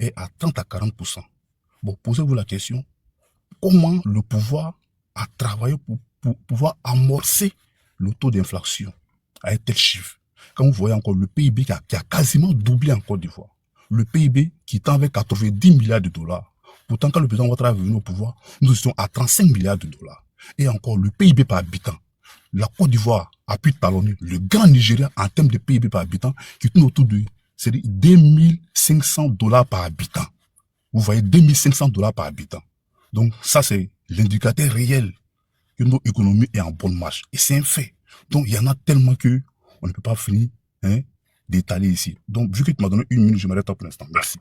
est à 30 à 40%. Bon, posez-vous la question, comment le pouvoir a travaillé pour pouvoir amorcer le taux d'inflation à un tel chiffre? Quand vous voyez encore le PIB qui a quasiment doublé en Côte d'Ivoire, le PIB qui tend avec 90 milliards de dollars. Pourtant, quand le président Ouattara est venu au pouvoir, nous étions à 35 milliards de dollars. Et encore, le PIB par habitant. La Côte d'Ivoire a pu talonner le grand Nigeria en termes de PIB par habitant qui tourne autour de 2500 dollars par habitant. Vous voyez, 2500 dollars par habitant. Donc, ça, c'est l'indicateur réel que notre économie est en bonne marche. Et c'est un fait. Donc, il y en a tellement que on ne peut pas finir d'étaler ici. Donc, vu que tu m'as donné 1 minute, je m'arrête pour l'instant. Merci.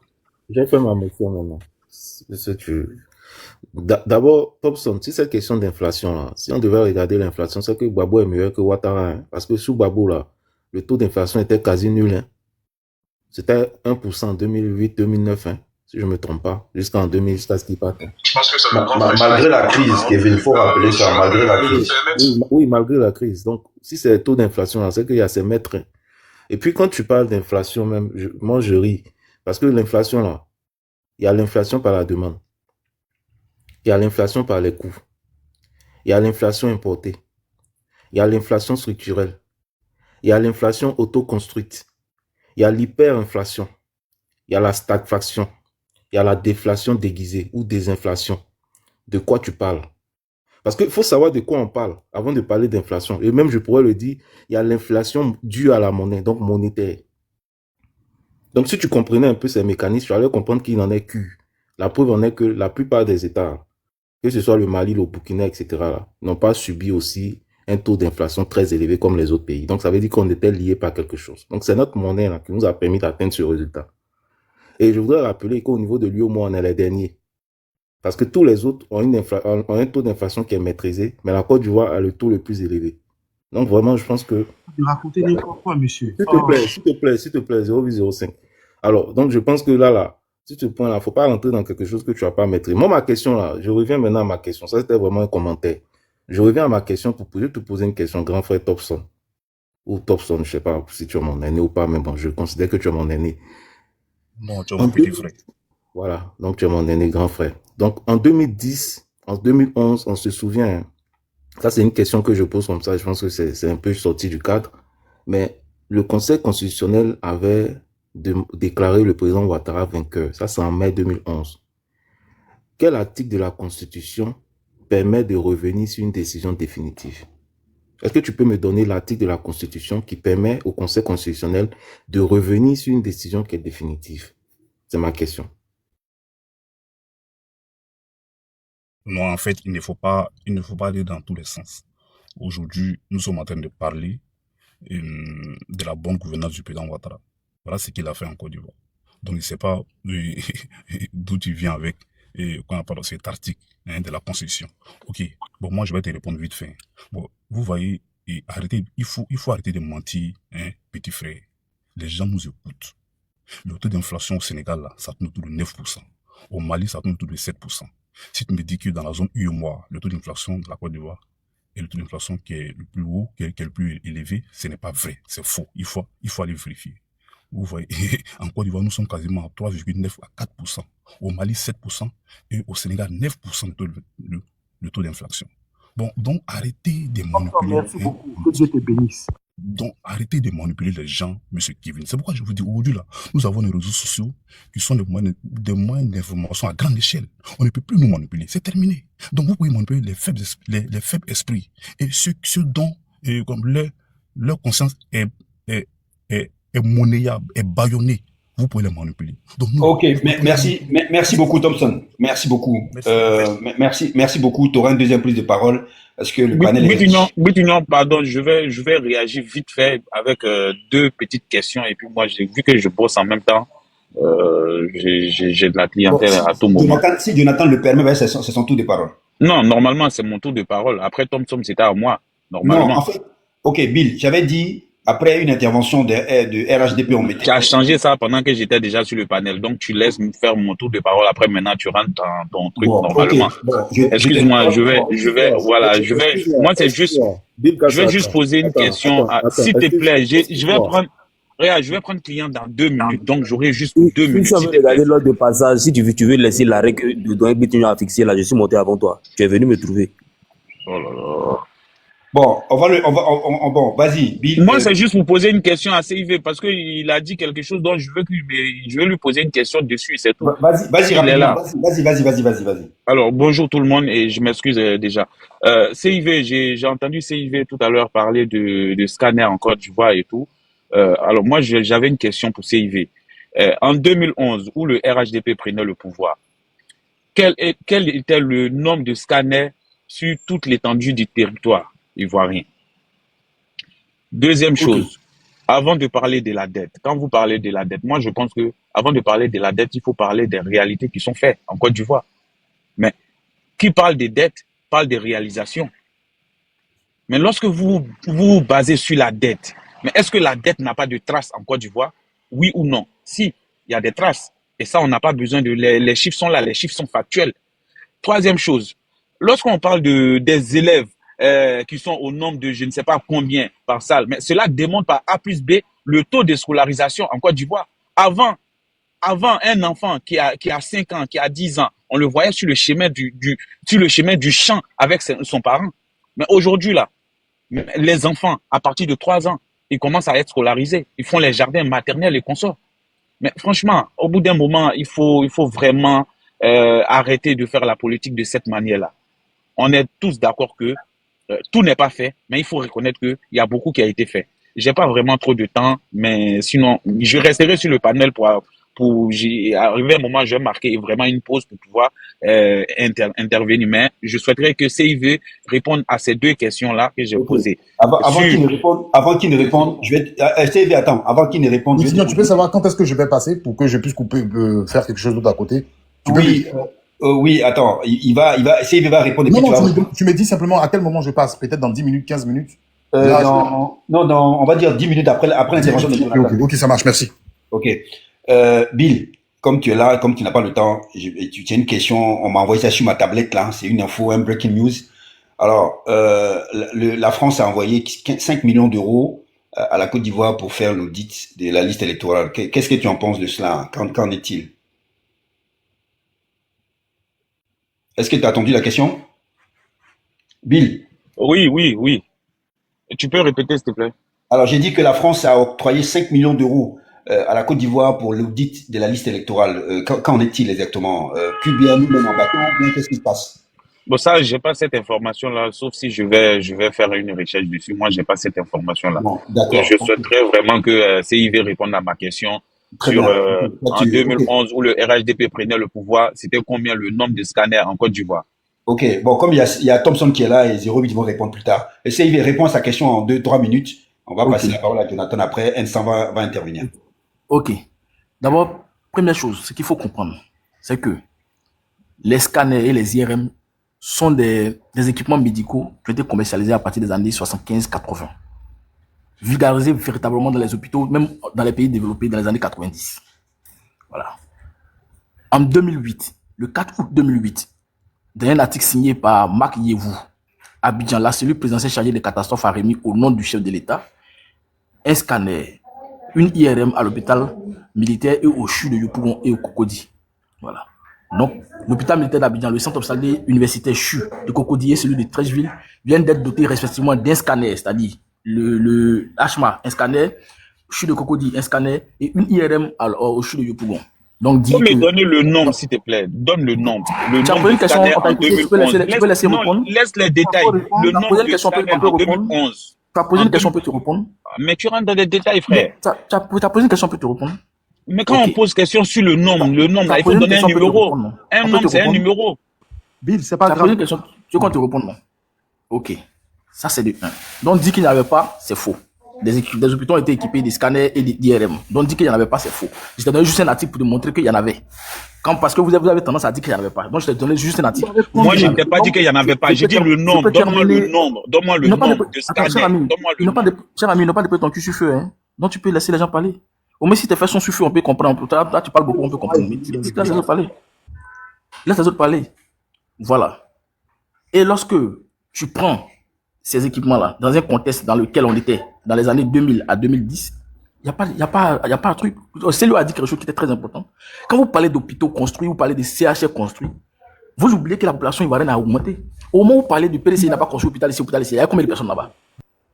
J'ai fait ma motion maintenant. D'abord, Thompson, si cette question d'inflation, là, si on devait regarder l'inflation, c'est que Gbagbo est meilleur que Ouattara. Hein, parce que sous Gbagbo, là, le taux d'inflation était quasi nul. Hein. C'était 1% en 2008-2009, hein, si je ne me trompe pas, jusqu'en 2000, jusqu'à ce qu'il parte. Hein. Je pense que c'est malgré la crise, Kevin, il faut rappeler ça, malgré la crise. Oui, malgré la crise. Donc, si c'est le taux d'inflation, là, c'est qu'il y a ces maîtres. Hein. Et puis, quand tu parles d'inflation, même, moi, je ris. Parce que l'inflation, là, il y a l'inflation par la demande. Il y a l'inflation par les coûts. Il y a l'inflation importée. Il y a l'inflation structurelle. Il y a l'inflation auto-construite. Il y a l'hyperinflation. Il y a la stagflation. Il y a la déflation déguisée ou désinflation. De quoi tu parles? Parce qu'il faut savoir de quoi on parle avant de parler d'inflation. Et même, je pourrais le dire, il y a l'inflation due à la monnaie, donc monétaire. Donc, si tu comprenais un peu ces mécanismes, tu allais comprendre qu'il n'en est que. La preuve en est que la plupart des États, que ce soit le Mali, le Burkina, etc., n'ont pas subi aussi un taux d'inflation très élevé comme les autres pays. Donc, ça veut dire qu'on était lié par quelque chose. Donc, c'est notre monnaie là, qui nous a permis d'atteindre ce résultat. Et je voudrais rappeler qu'au niveau de l'UOMOA, on est les derniers. Parce que tous les autres ont un taux d'inflation qui est maîtrisé, mais la Côte d'Ivoire a le taux le plus élevé. Donc, vraiment, je pense que... Vous racontez n'importe quoi, monsieur. S'il te plaît, 0,05. Alors, donc, je pense que là, sur ce point-là, il ne faut pas rentrer dans quelque chose que tu n'as pas maîtrisé. Moi, ma question, là, je reviens maintenant à ma question. Ça, c'était vraiment un commentaire. Je reviens à ma question pour te poser une question, grand frère Thompson. Ou Thompson, je ne sais pas si tu es mon aîné ou pas, mais bon, je considère que tu es mon aîné. Non, tu es mon petit frère. Voilà, donc tu es mon aîné grand frère. Donc, en 2010, en 2011, on se souvient, hein, ça c'est une question que je pose comme ça, je pense que c'est un peu sorti du cadre, mais le Conseil constitutionnel avait déclaré le président Ouattara vainqueur. Ça, c'est en mai 2011. Quel article de la Constitution permet de revenir sur une décision définitive? Est-ce que tu peux me donner l'article de la Constitution qui permet au Conseil constitutionnel de revenir sur une décision qui est définitive? C'est ma question. Non, en fait, il ne faut pas aller dans tous les sens. Aujourd'hui, nous sommes en train de parler de la bonne gouvernance du président Ouattara. Voilà ce qu'il a fait en Côte d'Ivoire. Donc, il ne sait pas d'où tu viens avec quand on parle de cet article de la Constitution. Ok, bon, moi, je vais te répondre vite fait. Bon, vous voyez, arrêtez, il faut arrêter de mentir, petit frère. Les gens nous écoutent. Le taux d'inflation au Sénégal, là, ça tourne autour de 9%. Au Mali, ça tourne autour de 7%. Si tu me dis que dans la zone UEMOA, le taux d'inflation de la Côte d'Ivoire est le taux d'inflation qui est le plus haut, qui est le plus élevé, ce n'est pas vrai, c'est faux. Il faut aller vérifier. Vous voyez, en Côte d'Ivoire, nous sommes quasiment à 3,9 à 4%. Au Mali, 7%. Et au Sénégal, 9% le taux d'inflation. Bon, donc arrêtez de manipuler. Merci beaucoup. Que Dieu te bénisse. Donc, arrêtez de manipuler les gens, monsieur Kevin. C'est pourquoi je vous dis, aujourd'hui, là, nous avons des réseaux sociaux qui sont des moyens d'information à grande échelle. On ne peut plus nous manipuler. C'est terminé. Donc, vous pouvez manipuler les faibles esprits. Et ceux dont comme leur conscience est monnayable, est bâillonnée. Vous pouvez les manipuler. Donc, ok, merci beaucoup, Thompson. Merci beaucoup. Merci beaucoup. Tu auras une deuxième prise de parole. Parce que le panel non, pardon, je vais réagir vite fait avec deux petites questions. Et puis moi, vu que je bosse en même temps, j'ai de la clientèle à tout moment. Si Jonathan le permet, c'est son tour de parole. Non, normalement, c'est mon tour de parole. Après Thompson, c'était à moi. Normalement. Non, en fait, ok, Bill, j'avais dit, après une intervention de RHDP, on mettait... Tu as changé ça pendant que j'étais déjà sur le panel. Donc, tu laisses me faire mon tour de parole. Après, maintenant, tu rentres dans ton truc normalement. Okay. Excuse-moi, moi, c'est juste... Je vais juste poser une question. S'il te plaît, je vais prendre... Regarde, je vais prendre client dans 2 minutes, donc j'aurai juste Si 2 si minutes, tu s'il avais te plaît. regardé l'ordre de passage, si tu veux laisser l'arrêt de Douane Bitigno a fixé là, je suis monté avant toi. Tu es venu me trouver. Oh là là. Bon, bon, vas-y, Bill. Moi, c'est juste pour poser une question à CIV parce qu'il a dit quelque chose dont je veux lui poser une question dessus, c'est tout. Vas-y, S'il est rapidement. là. Vas-y. Alors, bonjour tout le monde et je m'excuse déjà. CIV, j'ai entendu CIV tout à l'heure parler de scanner en Côte d'Ivoire et tout. Alors, moi, j'avais une question pour CIV. En 2011, où le RHDP prenait le pouvoir, quel était le nombre de scanners sur toute l'étendue du territoire ivoirien? Deuxième Ok. chose, avant de parler de la dette, quand vous parlez de la dette, moi je pense que avant de parler de la dette, il faut parler des réalités qui sont faites en Côte d'Ivoire. Mais qui parle des dettes parle des réalisations. Mais lorsque vous vous basez sur la dette, mais est-ce que la dette n'a pas de traces en Côte d'Ivoire? Oui ou non? Si, il y a des traces. Et ça, on n'a pas besoin de... Les chiffres sont là, les chiffres sont factuels. Troisième chose, lorsqu'on parle des élèves qui sont au nombre de je ne sais pas combien par salle, mais cela démontre par A plus B le taux de scolarisation en Côte d'Ivoire. Avant, un enfant qui a 5 ans, qui a 10 ans, on le voyait sur le chemin sur le chemin du champ avec son parent. Mais aujourd'hui, là, les enfants, à partir de 3 ans, ils commencent à être scolarisés. Ils font les jardins maternels et consorts. Mais franchement, au bout d'un moment, il faut vraiment arrêter de faire la politique de cette manière-là. On est tous d'accord que tout n'est pas fait, mais il faut reconnaître qu'il y a beaucoup qui a été fait. J'ai pas vraiment trop de temps, mais sinon, je resterai sur le panel pour arriver à un moment, je vais marquer vraiment une pause pour pouvoir intervenir. Mais je souhaiterais que CIV réponde à ces deux questions-là que j'ai posées. Avant qu'il ne réponde, je vais. CIV, attends, avant qu'il ne réponde. Tu peux savoir quand est-ce que je vais passer pour que je puisse couper, faire quelque chose d'autre à côté? Oui, attends, CIV va répondre. Tu me dis simplement à quel moment je passe, peut-être dans 10 minutes, 15 minutes? Non, on va dire 10 minutes après l'intervention de Jonathan. Ok, ça marche, merci. Ok. Bill, comme tu es là, comme tu n'as pas le temps, tu tiens une question, on m'a envoyé ça sur ma tablette là, c'est une info, un breaking news. Alors, la France a envoyé 5 millions d'euros à la Côte d'Ivoire pour faire l'audit de la liste électorale. Qu'est-ce que tu en penses de cela? Qu'en est-il? Est-ce que tu as entendu la question? Bill? Oui. Tu peux répéter, s'il te plaît? Alors, j'ai dit que la France a octroyé 5 millions d'euros à la Côte d'Ivoire pour l'audit de la liste électorale. Qu'en est-il exactement? Bien nous-mêmes en bateau, bien qu'est-ce qui se passe? Bon, ça, j'ai pas cette information-là, sauf si je vais faire une recherche dessus. Moi, j'ai pas cette information-là. Bon, d'accord. Je souhaiterais vraiment que CIV réponde à ma question. Très sur bien. en 2011 où le RHDP prenait le pouvoir, c'était combien le nombre de scanners en Côte d'Ivoire? Ok, bon, comme il y a Thompson qui est là et 08 vont répondre plus tard. Et CIV répond à sa question en 2-3 minutes. On va passer la parole à Jonathan après. N100 va intervenir. Ok. D'abord, première chose, ce qu'il faut comprendre, c'est que les scanners et les IRM sont des équipements médicaux qui ont été commercialisés à partir des années 75-80. Vulgarisés véritablement dans les hôpitaux, même dans les pays développés dans les années 90. Voilà. En 2008, le 4 août 2008, dans un article signé par Marc Yevou, Abidjan, la cellule présidentielle chargée des catastrophes a remis au nom du chef de l'État un scanner, une IRM à l'hôpital militaire et au CHU de Yopougon et au Cocody. Voilà. Donc, l'hôpital militaire d'Abidjan, le centre hospitalier universitaire CHU de Cocody et celui de Trècheville viennent d'être dotés respectivement d'un scanner, c'est-à-dire le HMA, un scanner, CHU de Cocody, un scanner et une IRM au CHU de Yopougon. Donc, dis que... donner le nombre, s'il te plaît. Donne le nombre. Le nombre de scanners en 2011. Tu peux laisser répondre. Laisse les détails. Le nombre de scanners en 2011. Tu as posé une question, on peut te répondre. Mais tu rentres dans les détails, frère. Tu as posé une question, on peut te répondre. Mais quand on pose question sur le nombre, là, il faut donner un numéro. Un nombre, c'est un numéro. Bill, c'est pas grave. Tu as posé une question, tu veux qu'on te réponde, non? Ok. Ça, c'est de 1. Donc, dire qu'il n'y avait pas, c'est faux. Des hôpitaux ont été équipés des scanners et des IRM. Donc, dire qu'il n'y en avait pas, c'est faux. Je t'ai donné juste un article pour te montrer qu'il y en avait. Parce que vous avez tendance à dire qu'il n'y en avait pas. Donc, je t'ai donné juste un article. Moi, je ne t'ai pas dit qu'il n'y en avait pas. J'ai dit le nombre. Donne-moi le nombre. Donne-moi le nombre de scanners. Cher ami, ils n'ont pas de ton cul sur feu. Hein. Donc, tu peux laisser les gens parler. Au moins, si tes faits sont sur feu, on peut comprendre. Là, tu parles beaucoup, on peut comprendre. Mais laisse les autres parler. Laisse les autres parler. Voilà. Et lorsque tu prends ces équipements-là dans un contexte dans lequel on était dans les années 2000 à 2010, Il n'y a pas un truc. Célio a dit quelque chose qui était très important. Quand vous parlez d'hôpitaux construits, vous parlez de CHR construits, vous oubliez que la population ivoirienne a augmenté. Au moment où vous parlez du PDC, il n'a pas construit l'hôpital ici, il y a combien de personnes là-bas?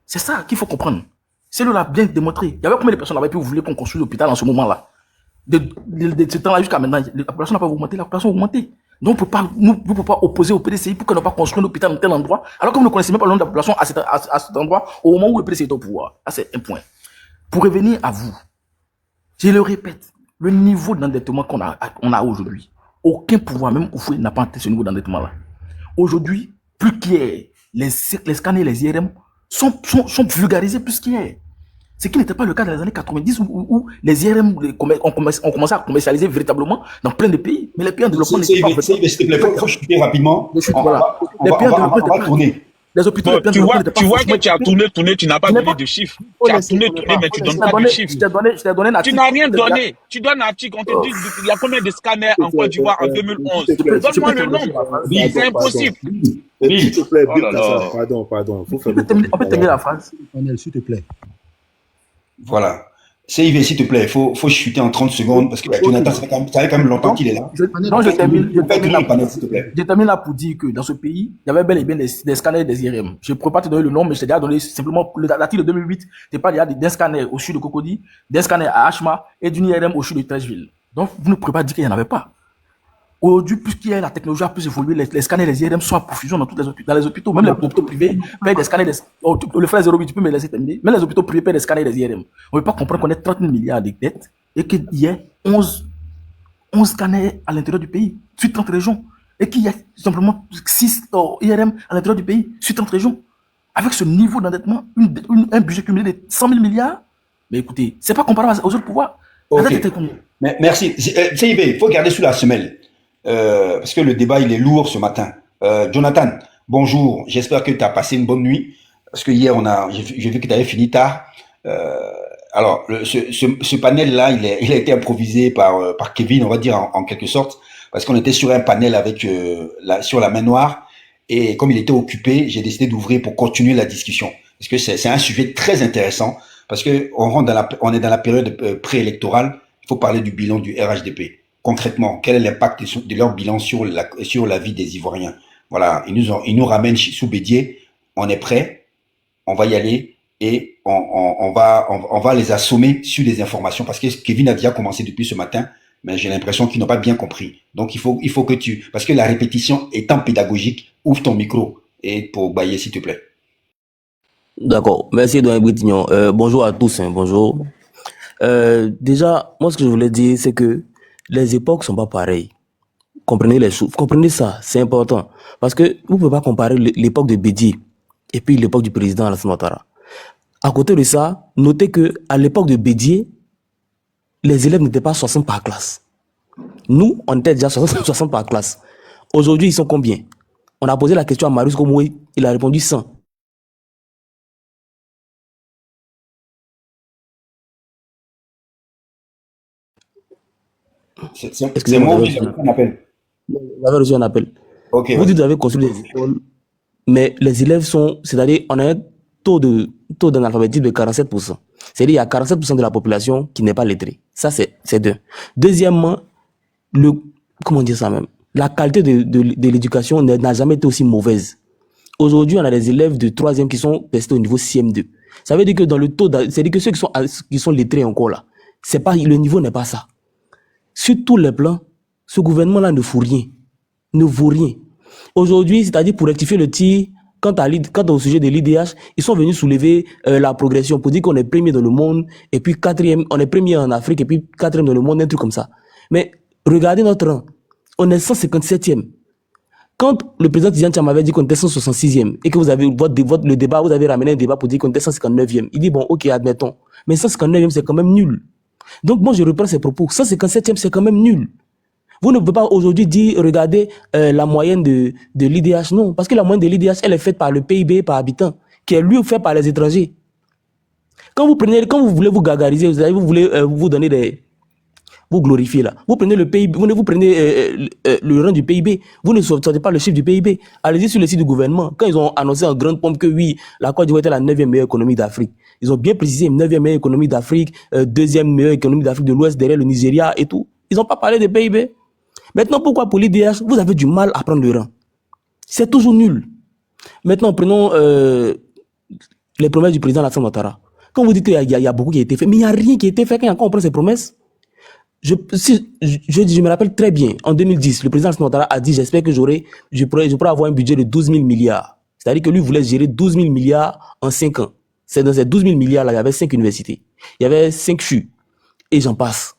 C'est ça qu'il faut comprendre. Célio l'a bien démontré. Il y avait combien de personnes là-bas et puis vous voulez qu'on construise l'hôpital en ce moment-là? De ce temps-là jusqu'à maintenant, la population n'a pas augmenté, la population a augmenté. Donc, on ne peut pas opposer au PDCI pour qu'on n'ait pas construit un hôpital dans tel endroit, alors que vous ne connaissez même pas le nom de la population à cet endroit au moment où le PDCI est au pouvoir. Ça, c'est un point. Pour revenir à vous, je le répète, le niveau d'endettement qu'on a aujourd'hui, aucun pouvoir, même Oufoué, n'a pas atteint ce niveau d'endettement-là. Aujourd'hui, plus qu'hier, les scanners et les IRM sont vulgarisés plus qu'hier. Ce qui n'était pas le cas dans les années 90 où les IRM ont commencé à commercialiser véritablement dans plein de pays. Mais les pays en développement n'étaient pas... S'il te plaît, il faut chuter rapidement. On va tourner. Les hôpitaux bon, tu vois que tu as tourné, tu n'as pas donné de chiffres. Tu as tourné, mais tu ne donnes pas de chiffres. Tu n'as rien donné. Tu donnes un article, on te dit il y a combien de scanners en Côte d'Ivoire en 2011. Donne-moi le nombre. C'est impossible. S'il te plaît, pardon. On peut terminer la phrase. S'il te plaît. Voilà. CIV, s'il te plaît, il faut chuter en 30 secondes parce que Jonathan, ça fait quand même longtemps qu'il est là. Je termine là pour dire que dans ce pays, il y avait bel et bien des scanners et des IRM. Je ne pourrais pas te donner le nom, mais je t'ai déjà donné simplement l'article de 2008. Tu parles d'un scanner au sud de Cocody, d'un scanner à Achma et d'une IRM au sud de Trècheville. Donc, vous ne pouvez pas dire qu'il n'y en avait pas. Aujourd'hui, plus qu'il y a la technologie a plus évolué, les scanners et les IRM sont à profusion dans les hôpitaux. Même les hôpitaux privés payent des scanners. Le frère 08, tu peux me laisser terminer. Même les hôpitaux privés payent des scanners et des IRM. On ne peut pas comprendre qu'on ait 30 000 milliards de dettes et qu'il y ait 11 scanners à l'intérieur du pays, sur 30 régions. Et qu'il y ait simplement 6 IRM à l'intérieur du pays, sur 30 régions. Avec ce niveau d'endettement, un budget cumulé de 100 000 milliards. Mais écoutez, ce n'est pas comparable aux autres pouvoirs. Okay. Merci. CIB, il faut garder sous la semelle. Parce que le débat, il est lourd ce matin. Jonathan, bonjour. J'espère que tu as passé une bonne nuit. Parce que hier, j'ai vu que tu avais fini tard. Alors, ce panel-là, il a été improvisé par Kevin, on va dire en quelque sorte. Parce qu'on était sur un panel avec sur la main noire. Et comme il était occupé, j'ai décidé d'ouvrir pour continuer la discussion. Parce que c'est un sujet très intéressant. Parce que on est dans la période préélectorale. Il faut parler du bilan du RHDP. Concrètement, quel est l'impact de leur bilan sur la vie des Ivoiriens? Voilà, ils nous ramènent sous Bédier, on est prêt, on va y aller et on va les assommer sur des informations parce que Kevin a déjà commencé depuis ce matin, mais j'ai l'impression qu'ils n'ont pas bien compris. Donc il faut que parce que la répétition étant pédagogique, ouvre ton micro et pour bailler s'il te plaît. D'accord, merci Doyen Britignon. Bonjour à tous, bonjour. Déjà, moi ce que je voulais dire, c'est que les époques sont pas pareilles. Comprenez les choses. Comprenez ça, c'est important. Parce que vous ne pouvez pas comparer l'époque de Bédier et puis l'époque du président Alassane Ouattara. À côté de ça, notez que à l'époque de Bédier, les élèves n'étaient pas 60 par classe. Nous, on était déjà 60 par classe. Aujourd'hui, ils sont combien? On a posé la question à Marius Komoué, il a répondu 100. C'est moi qui avez un appel. Vous avez reçu un appel. Okay, vous dites que vous avez construit des écoles, mais les élèves sont, c'est-à-dire, on a un taux d'analphabétisme de 47%. C'est-à-dire, il y a 47% de la population qui n'est pas lettrée. Ça, c'est deux. Deuxièmement, comment dire ça même? La qualité de l'éducation n'a jamais été aussi mauvaise. Aujourd'hui, on a des élèves de 3e qui sont testés au niveau CM2. Ça veut dire que dans le taux, c'est-à-dire que ceux qui sont lettrés encore là, le niveau n'est pas ça. Sur tous les plans, ce gouvernement-là ne vaut rien. Aujourd'hui, c'est-à-dire pour rectifier le tir, quant au sujet de l'IDH, ils sont venus soulever la progression pour dire qu'on est premier dans le monde, et puis 4e, on est premier en Afrique, et puis 4e dans le monde, un truc comme ça. Mais regardez notre rang, on est 157e. Quand le président Tidiane Tcham avait dit qu'on était 166e, et que vous avez le débat, vous avez ramené un débat pour dire qu'on était 159e, il dit bon, ok, admettons, mais 159e, c'est quand même nul. Donc moi je reprends ces propos. 157e, c'est quand même nul. Vous ne pouvez pas aujourd'hui dire, regardez la moyenne de l'IDH. Non, parce que la moyenne de l'IDH, elle est faite par le PIB par habitant, qui est lui fait par les étrangers. Quand vous voulez vous gargariser, vous voulez vous donner vous glorifiez là. Vous prenez le PIB, vous prenez le rang du PIB, vous ne sortez pas le chiffre du PIB. Allez-y sur le site du gouvernement. Quand ils ont annoncé en grande pompe que oui, la Côte d'Ivoire était la 9e meilleure économie d'Afrique, ils ont bien précisé 9e meilleure économie d'Afrique, 2e meilleure économie d'Afrique de l'Ouest derrière le Nigeria et tout. Ils n'ont pas parlé de PIB. Maintenant, pourquoi pour l'IDH, vous avez du mal à prendre le rang? C'est toujours nul. Maintenant, prenons les promesses du président Alassane Ouattara. Quand vous dites qu'il y a beaucoup qui a été fait, mais il n'y a rien qui a été fait quand on prend ces promesses. Je me rappelle très bien, en 2010, le président Alassane Ouattara a dit, j'espère que je pourrai avoir un budget de 12 000 milliards. C'est-à-dire que lui voulait gérer 12 000 milliards en 5 ans. C'est dans ces 12 000 milliards-là, il y avait 5 universités. Il y avait 5 CHU. Et j'en passe.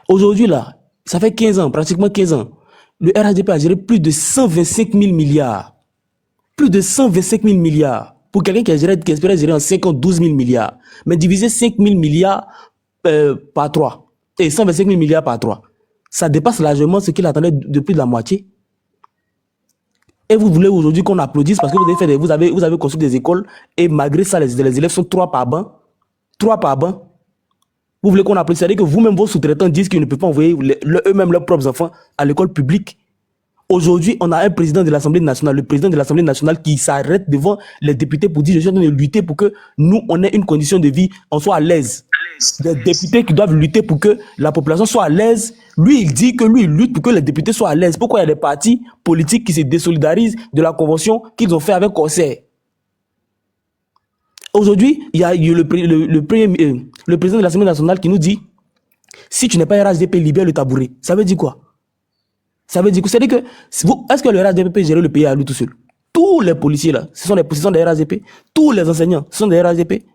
Aujourd'hui, là, ça fait 15 ans, pratiquement 15 ans. Le RHDP a géré plus de 125 000 milliards. Plus de 125 000 milliards. Pour quelqu'un qui espérait gérer en 5 ans 12 000 milliards. Mais diviser 5 000 milliards par 3. Et 125 000 milliards par 3. Ça dépasse largement ce qu'il attendait de plus de la moitié. Et vous voulez aujourd'hui qu'on applaudisse parce que vous avez construit des écoles et malgré ça, les élèves sont 3 par banc. 3 par banc. Vous voulez qu'on applaudisse. C'est-à-dire que vous-même, vos sous-traitants disent qu'ils ne peuvent pas envoyer eux-mêmes leurs propres enfants à l'école publique. Aujourd'hui, on a un président de l'Assemblée nationale, le président de l'Assemblée nationale qui s'arrête devant les députés pour dire, je suis en train de lutter pour que nous, on ait une condition de vie, on soit à l'aise. Des députés qui doivent lutter pour que la population soit à l'aise. Lui, il dit que lui, il lutte pour que les députés soient à l'aise. Pourquoi il y a des partis politiques qui se désolidarisent de la convention qu'ils ont fait avec Corsair? Aujourd'hui, il y a le président de l'Assemblée nationale qui nous dit, si tu n'es pas RHDP, libère le tabouret. Ça veut dire quoi? Ça veut dire que est-ce que le RHDP peut gérer le pays à lui tout seul? Tous les policiers là, ce sont des RHDP. Tous les enseignants, ce sont des RHDP.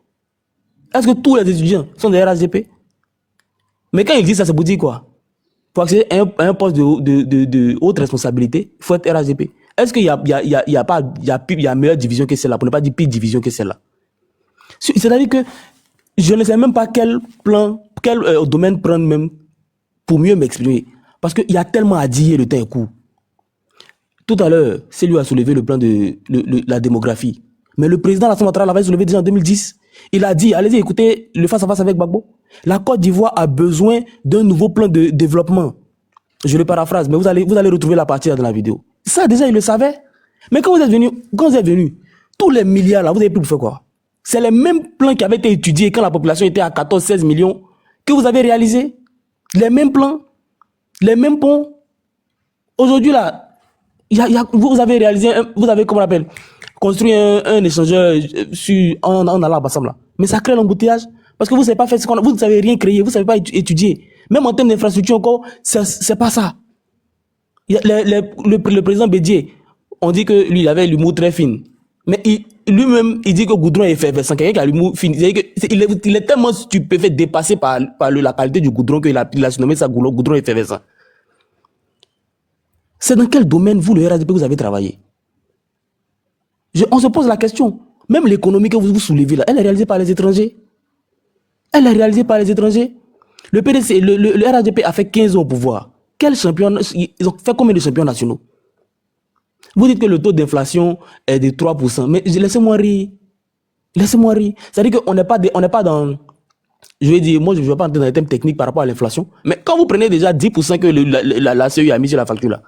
Est-ce que tous les étudiants sont des RHDP? Mais quand ils disent ça, c'est pour dire quoi? Pour accéder à un poste de haute responsabilité, il faut être RHDP. Est-ce qu'il y a meilleure division que celle-là, pour ne pas dire pire division que celle-là? C'est-à-dire que je ne sais même pas quel domaine prendre même pour mieux m'exprimer. Parce qu'il y a tellement à dire, le temps est court. Tout à l'heure, c'est lui qui a soulevé le plan de la démographie. Mais le président Alassane Ouattara l'avait soulevé déjà en 2010. Il a dit, allez-y, écoutez le face-à-face avec Gbagbo. La Côte d'Ivoire a besoin d'un nouveau plan de développement. Je le paraphrase, mais vous allez retrouver la partie là dans la vidéo. Ça, déjà, il le savait. Mais quand vous êtes venu, tous les milliards là, vous avez pu faire quoi? C'est les mêmes plans qui avaient été étudiés quand la population était à 14-16 millions que vous avez réalisés. Les mêmes plans. Les mêmes ponts. Aujourd'hui, là, vous avez réalisé, comment on appelle, construit un échangeur en allant à Bassam, là. Mais ça crée l'embouteillage. Parce que vous ne savez pas faire vous ne savez rien créer, vous ne savez pas étudier. Même en termes d'infrastructure encore, c'est pas ça. Le président Bédier, on dit que lui, il avait l'humour très fin. Mais lui-même, il dit que goudron est effervescent. Quelqu'un qui a l'humour fin. Il est tellement stupéfait, dépassé par la qualité du goudron qu'il a surnommé ça goudron effervescent. C'est dans quel domaine, vous, le RHDP, vous avez travaillé? On se pose la question. Même l'économie que vous soulevez là, elle est réalisée par les étrangers. Elle est réalisée par les étrangers. Le PDC, le RHDP a fait 15 ans au pouvoir. Quel champion, ils ont fait combien de champions nationaux? Vous dites que le taux d'inflation est de 3%, mais laissez-moi rire. Laissez-moi rire. C'est-à-dire qu'on n'est pas dans... Je vais dire, moi je ne vais pas entrer dans les thèmes techniques par rapport à l'inflation, mais quand vous prenez déjà 10% que la CEU a mis sur la facture là,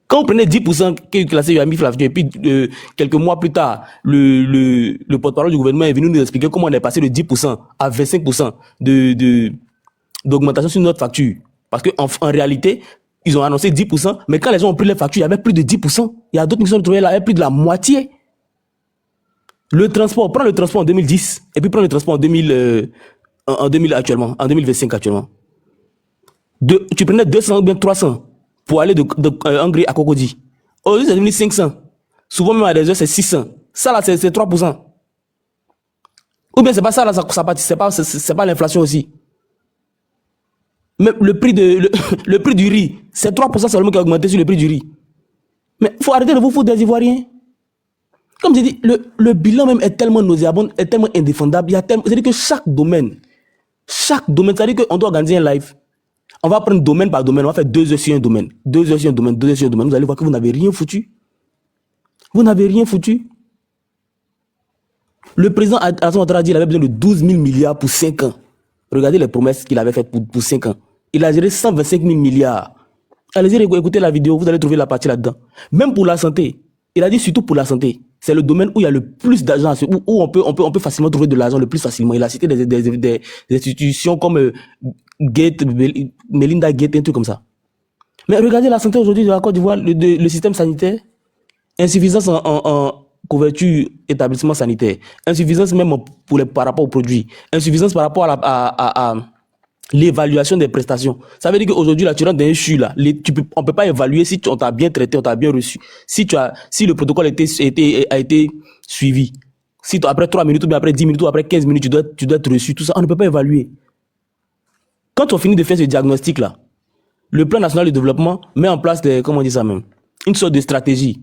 quand vous prenez 10% que la CEU a mis sur la facture, et puis quelques mois plus tard, le porte-parole du gouvernement est venu nous expliquer comment on est passé de 10% à 25% d'augmentation sur notre facture. Parce qu'en réalité, ils ont annoncé 10%, mais quand les gens ont pris les factures, il y avait plus de 10%. Il y a d'autres qui sont retrouvés là, il y avait plus de la moitié. Le transport, prends le transport en 2010, et puis prends le transport en 2000 actuellement, en 2025 actuellement. Tu prenais 200 ou bien 300 pour aller de Hongrie à Cocody. Aujourd'hui, c'est devenu 500. Souvent, même à des heures, c'est 600. Ça, là, c'est 3%. Ou bien, c'est pas ça, là, c'est pas l'inflation aussi. Même le prix du riz, c'est 3% seulement qui a augmenté sur le prix du riz. Mais il faut arrêter de vous foutre des Ivoiriens. Comme j'ai dit, le bilan même est tellement nauséabond, est tellement indéfendable. C'est-à-dire que chaque domaine, c'est-à-dire qu'on doit organiser un live. On va prendre domaine par domaine, on va faire 2 heures sur un domaine. 2 heures sur un domaine, 2 heures sur un domaine. Vous allez voir que vous n'avez rien foutu. Vous n'avez rien foutu. Le président Alassane Ouattara a dit qu'il avait besoin de 12 000 milliards pour 5 ans. Regardez les promesses qu'il avait faites pour 5 ans. il a géré 125 000 milliards. Allez-y, écoutez la vidéo, vous allez trouver la partie là-dedans. Même pour la santé, il a dit surtout pour la santé. C'est le domaine où il y a le plus d'argent, où on peut facilement trouver de l'argent le plus facilement. Il a cité des institutions comme Gates, Melinda Gates, un truc comme ça. Mais regardez la santé aujourd'hui de la Côte d'Ivoire, le système sanitaire, insuffisance en couverture établissement sanitaire, insuffisance même par rapport aux produits, insuffisance par rapport à l'évaluation des prestations. Ça veut dire qu'aujourd'hui, là, tu rentres dans un CHU, là, on ne peut pas évaluer si on t'a bien traité, on t'a bien reçu, si le protocole a été suivi. Si après 3 minutes, ou bien après 10 minutes, ou après 15 minutes, tu dois être reçu, tout ça, on ne peut pas évaluer. Quand on finit de faire ce diagnostic-là, le plan national de développement met en place une sorte de stratégie,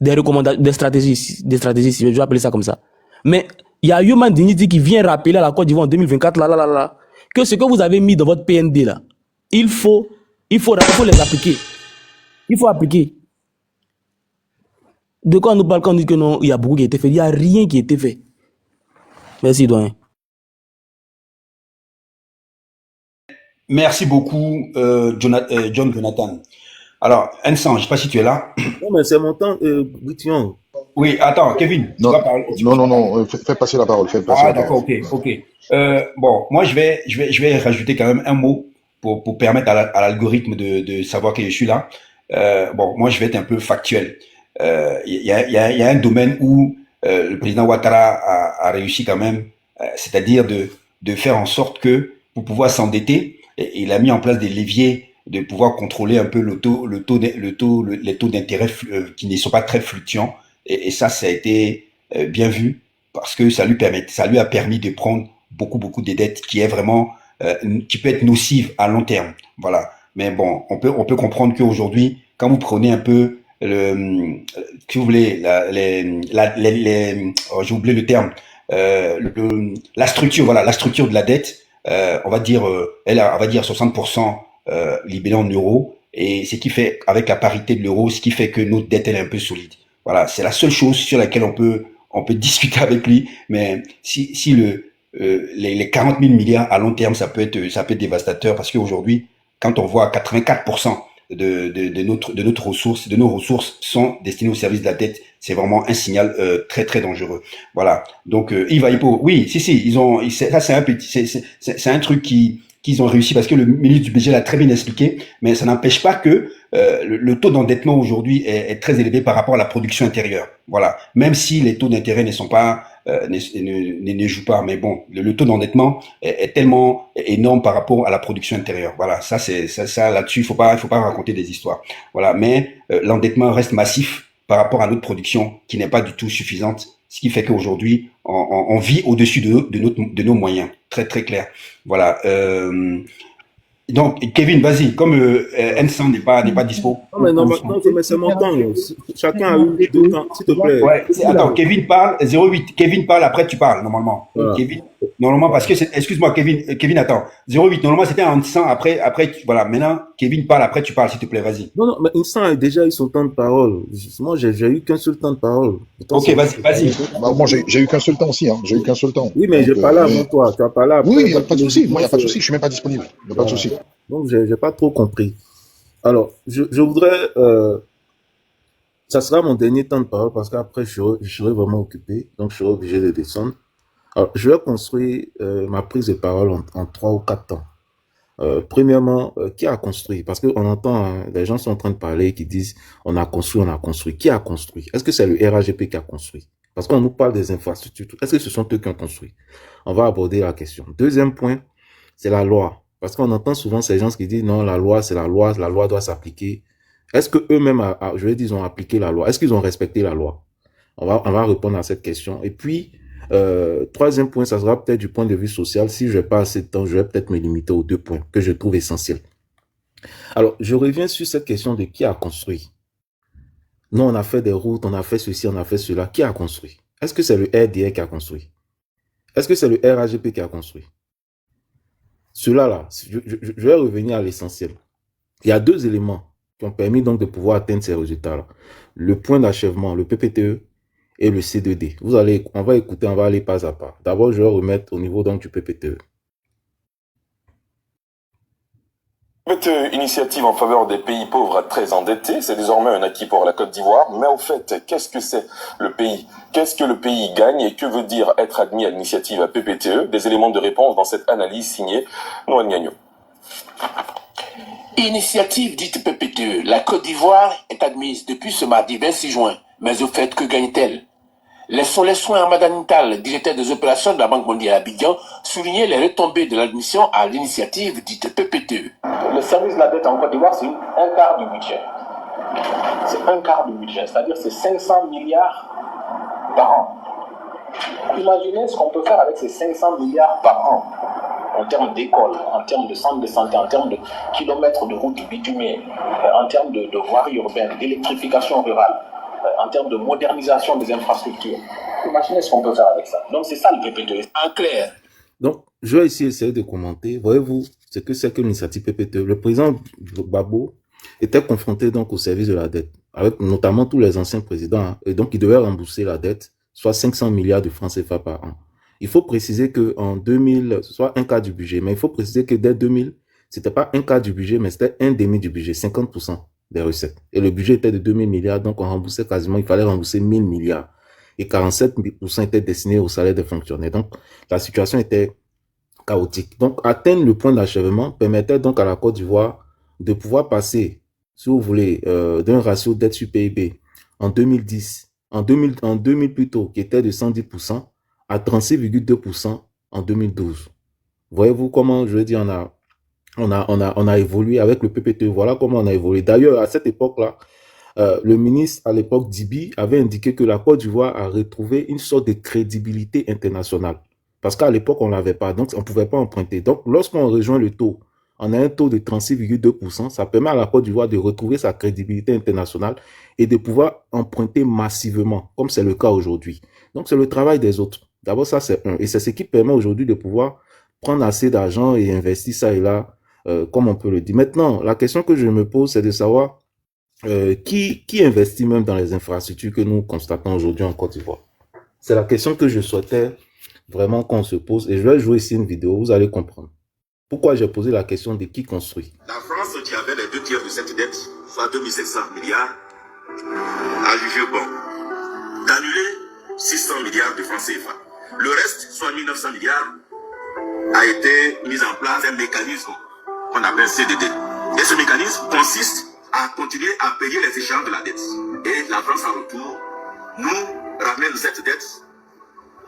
des recommandations, des stratégies, si je vais appeler ça comme ça. Mais il y a Human Dignity qui vient rappeler à la Côte d'Ivoire en 2024, que ce que vous avez mis dans votre PND, là, il faut les appliquer. Il faut appliquer. De quoi on nous parle quand on dit que non, il y a beaucoup qui a été fait? Il n'y a rien qui a été fait. Merci, doyen. Merci beaucoup, John Jonathan. Alors, Ensan, je ne sais pas si tu es là. Non, mais c'est mon temps, Brition. Oui, attends, Kevin, tu Non, vas parler. non, fais passer la parole, fais passer la d'accord, parole. ok. Bon, moi, je vais rajouter quand même un mot pour permettre à l'algorithme de savoir que je suis là. Bon, moi, je vais être un peu factuel. Il y a un domaine où le président Ouattara a réussi quand même, c'est-à-dire de faire en sorte que pour pouvoir s'endetter, il a mis en place des leviers de pouvoir contrôler un peu les taux d'intérêt qui ne sont pas très fluctuants. Et ça a été bien vu parce que ça lui a permis de prendre beaucoup de dettes qui est vraiment qui peut être nocive à long terme. Voilà. Mais bon, on peut comprendre qu'aujourd'hui, quand vous prenez un peu si vous voulez, j'ai oublié le terme, la structure de la dette, on va dire 60% libellée en euros, et ce qui fait, avec la parité de l'euro, ce qui fait que notre dette elle est un peu solide. Voilà, c'est la seule chose sur laquelle on peut discuter avec lui, mais si les 40 000 milliards à long terme, ça peut être dévastateur, parce qu'aujourd'hui, quand on voit 84% de nos ressources sont destinées au service de la dette, c'est vraiment un signal très très dangereux. Voilà. Donc Yves Aipo, oui, ça c'est un truc qu'ils ont réussi parce que le ministre du budget l'a très bien expliqué, mais ça n'empêche pas que le taux d'endettement aujourd'hui est très élevé par rapport à la production intérieure. Voilà. Même si les taux d'intérêt ne sont pas ne jouent pas, mais bon, le taux d'endettement est tellement énorme par rapport à la production intérieure. Voilà, ça là-dessus, il faut pas raconter des histoires. Voilà, mais l'endettement reste massif par rapport à notre production qui n'est pas du tout suffisante, ce qui fait qu'aujourd'hui on vit au-dessus de nos moyens, très très clair. Voilà. Donc, Kevin, vas-y, comme N100 n'est pas dispo. Non, mais normalement, c'est mon temps. Chacun a eu 2 temps, s'il te plaît. Ouais, attends, Kevin parle, 08. Kevin parle, après tu parles, normalement. Voilà. Kevin, normalement, parce que excuse-moi, Kevin, attends. 08, normalement, c'était un 100, après, voilà. Maintenant, Kevin parle, après tu parles, s'il te plaît, vas-y. Non, mais Instant a déjà eu son temps de parole. Moi, j'ai eu qu'un seul temps de parole. Ok, vas-y. Bah, moi, j'ai eu qu'un seul temps aussi, hein. J'ai eu qu'un seul temps. Oui, mais j'ai parlé avant toi. Tu as parlé après. Oui, il n'y a pas de souci. Moi, il n'y a pas de souci. Je suis même pas disponible. Il n'y a pas de souci. Donc, j'ai pas trop compris. Alors, je voudrais... ça sera mon dernier temps de parole parce qu'après, je serai vraiment occupé. Donc, je serai obligé de descendre. Alors, je vais construire ma prise de parole en 3 ou 4 temps. Premièrement, qui a construit? Parce qu'on entend, hein, les gens sont en train de parler, qui disent on a construit. Qui a construit? Est-ce que c'est le RAGP qui a construit? Parce qu'on nous parle des infrastructures. Est-ce que ce sont eux qui ont construit? On va aborder la question. Deuxième point, c'est la loi. Parce qu'on entend souvent ces gens qui disent non, la loi doit s'appliquer. Est-ce que eux-mêmes, je vais dire, ils ont appliqué la loi? Est-ce qu'ils ont respecté la loi? On va répondre à cette question. Et puis, troisième point, ça sera peut-être du point de vue social. Si je n'ai pas assez de temps, je vais peut-être me limiter aux 2 points que je trouve essentiels. Alors, je reviens sur cette question de qui a construit. Non, on a fait des routes, on a fait ceci, on a fait cela. Qui a construit? Est-ce que c'est le RDR qui a construit? Est-ce que c'est le RAGP qui a construit? Cela là, je vais revenir à l'essentiel. Il y a 2 éléments qui ont permis donc de pouvoir atteindre ces résultats-là. Le point d'achèvement, le PPTE, et le C2D. On va écouter, on va aller pas à pas. D'abord, je vais remettre au niveau donc du PPTE. Cette initiative en faveur des pays pauvres très endettés, c'est désormais un acquis pour la Côte d'Ivoire. Mais au fait, qu'est-ce que c'est le pays? Qu'est-ce que le pays gagne et que veut dire être admis à l'initiative PPTE? Des éléments de réponse dans cette analyse signée Noël Gagnon. Initiative dite PPTE, la Côte d'Ivoire est admise depuis ce mardi 26 juin. Mais au fait, que gagne-t-elle? Laissons les soins à Madame Tal, directeur des opérations de la Banque mondiale à Abidjan, souligner les retombées de l'admission à l'initiative dite PPTE. Le service de la dette en Côte d'Ivoire, c'est un quart du budget. C'est un quart du budget, c'est-à-dire c'est 500 milliards par an. Imaginez ce qu'on peut faire avec ces 500 milliards par an, en termes d'écoles, en termes de centres de santé, en termes de kilomètres de routes bitumées, en termes de voiries urbaines, d'électrification rurale, en termes de modernisation des infrastructures. Imaginez ce qu'on peut faire avec ça. Donc c'est ça le PPTE, en clair. Donc, je vais ici essayer de commenter. Voyez-vous ce que c'est que l'initiative PPTE. Le président Gbagbo était confronté donc au service de la dette, avec notamment tous les anciens présidents, hein, et donc il devait rembourser la dette, soit 500 milliards de francs CFA par an. Il faut préciser que en 2000, soit un quart du budget, mais il faut préciser que dès 2000, c'était pas un quart du budget, mais c'était un demi du budget, 50% des recettes. Et le budget était de 2000 milliards, donc on remboursait quasiment, il fallait rembourser 1000 milliards. Et 47% étaient destinés au salaire des fonctionnaires. Donc, la situation était chaotique. Donc, atteindre le point d'achèvement permettait donc à la Côte d'Ivoire de pouvoir passer, si vous voulez, d'un ratio dette sur PIB en 2010, en 2000 plutôt, qui était de 110%, à 36,2% en 2012. Voyez-vous comment, je veux dire, on a évolué avec le PPTE. Voilà comment on a évolué. D'ailleurs, à cette époque-là, le ministre, à l'époque, Dibi, avait indiqué que la Côte d'Ivoire a retrouvé une sorte de crédibilité internationale. Parce qu'à l'époque, on ne l'avait pas, donc on ne pouvait pas emprunter. Donc, lorsqu'on rejoint le taux, on a un taux de 36,2%, ça permet à la Côte d'Ivoire de retrouver sa crédibilité internationale et de pouvoir emprunter massivement, comme c'est le cas aujourd'hui. Donc, c'est le travail des autres. D'abord, ça, c'est un. Et c'est ce qui permet aujourd'hui de pouvoir prendre assez d'argent et investir ça et là, comme on peut le dire. Maintenant, la question que je me pose, c'est de savoir qui investit même dans les infrastructures que nous constatons aujourd'hui en Côte d'Ivoire. C'est la question que je souhaitais vraiment qu'on se pose. Et je vais jouer ici une vidéo, vous allez comprendre. Pourquoi j'ai posé la question de qui construit. La France, qui avait les 2 tiers de cette dette, soit 2700 milliards, a jugé bon d'annuler 600 milliards de francs CFA. Le reste, soit 1900 milliards, a été mis en place un mécanisme qu'on appelle CDD. Et ce mécanisme consiste à continuer à payer les échéances de la dette. Et la France, en retour, nous ramène cette dette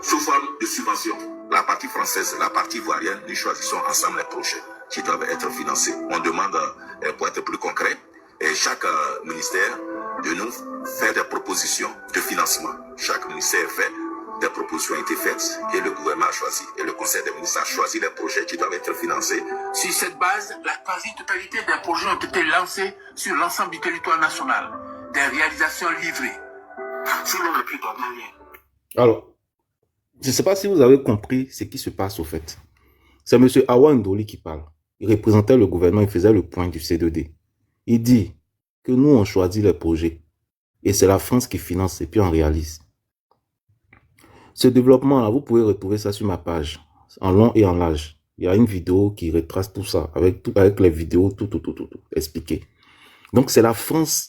sous forme de subvention. La partie française, la partie ivoirienne, nous choisissons ensemble les projets qui doivent être financés. On demande, pour être plus concret, chaque ministère de nous faire des propositions de financement. Chaque ministère fait des propositions ont été faites et le gouvernement a choisi. Et le conseil des ministres a choisi les projets qui doivent être financés. Sur cette base, la quasi-totalité des projets ont été lancés sur l'ensemble du territoire national. Des réalisations livrées. Sous le repris d'Ormalien. Alors, je ne sais pas si vous avez compris ce qui se passe au fait. C'est M. Awa Ndoli qui parle. Il représentait le gouvernement, il faisait le point du C2D. Il dit que nous, on choisit les projets. Et c'est la France qui finance et puis on réalise. Ce développement-là, vous pouvez retrouver ça sur ma page, en long et en large. Il y a une vidéo qui retrace tout ça, avec les vidéos, tout expliqué. Donc, c'est la France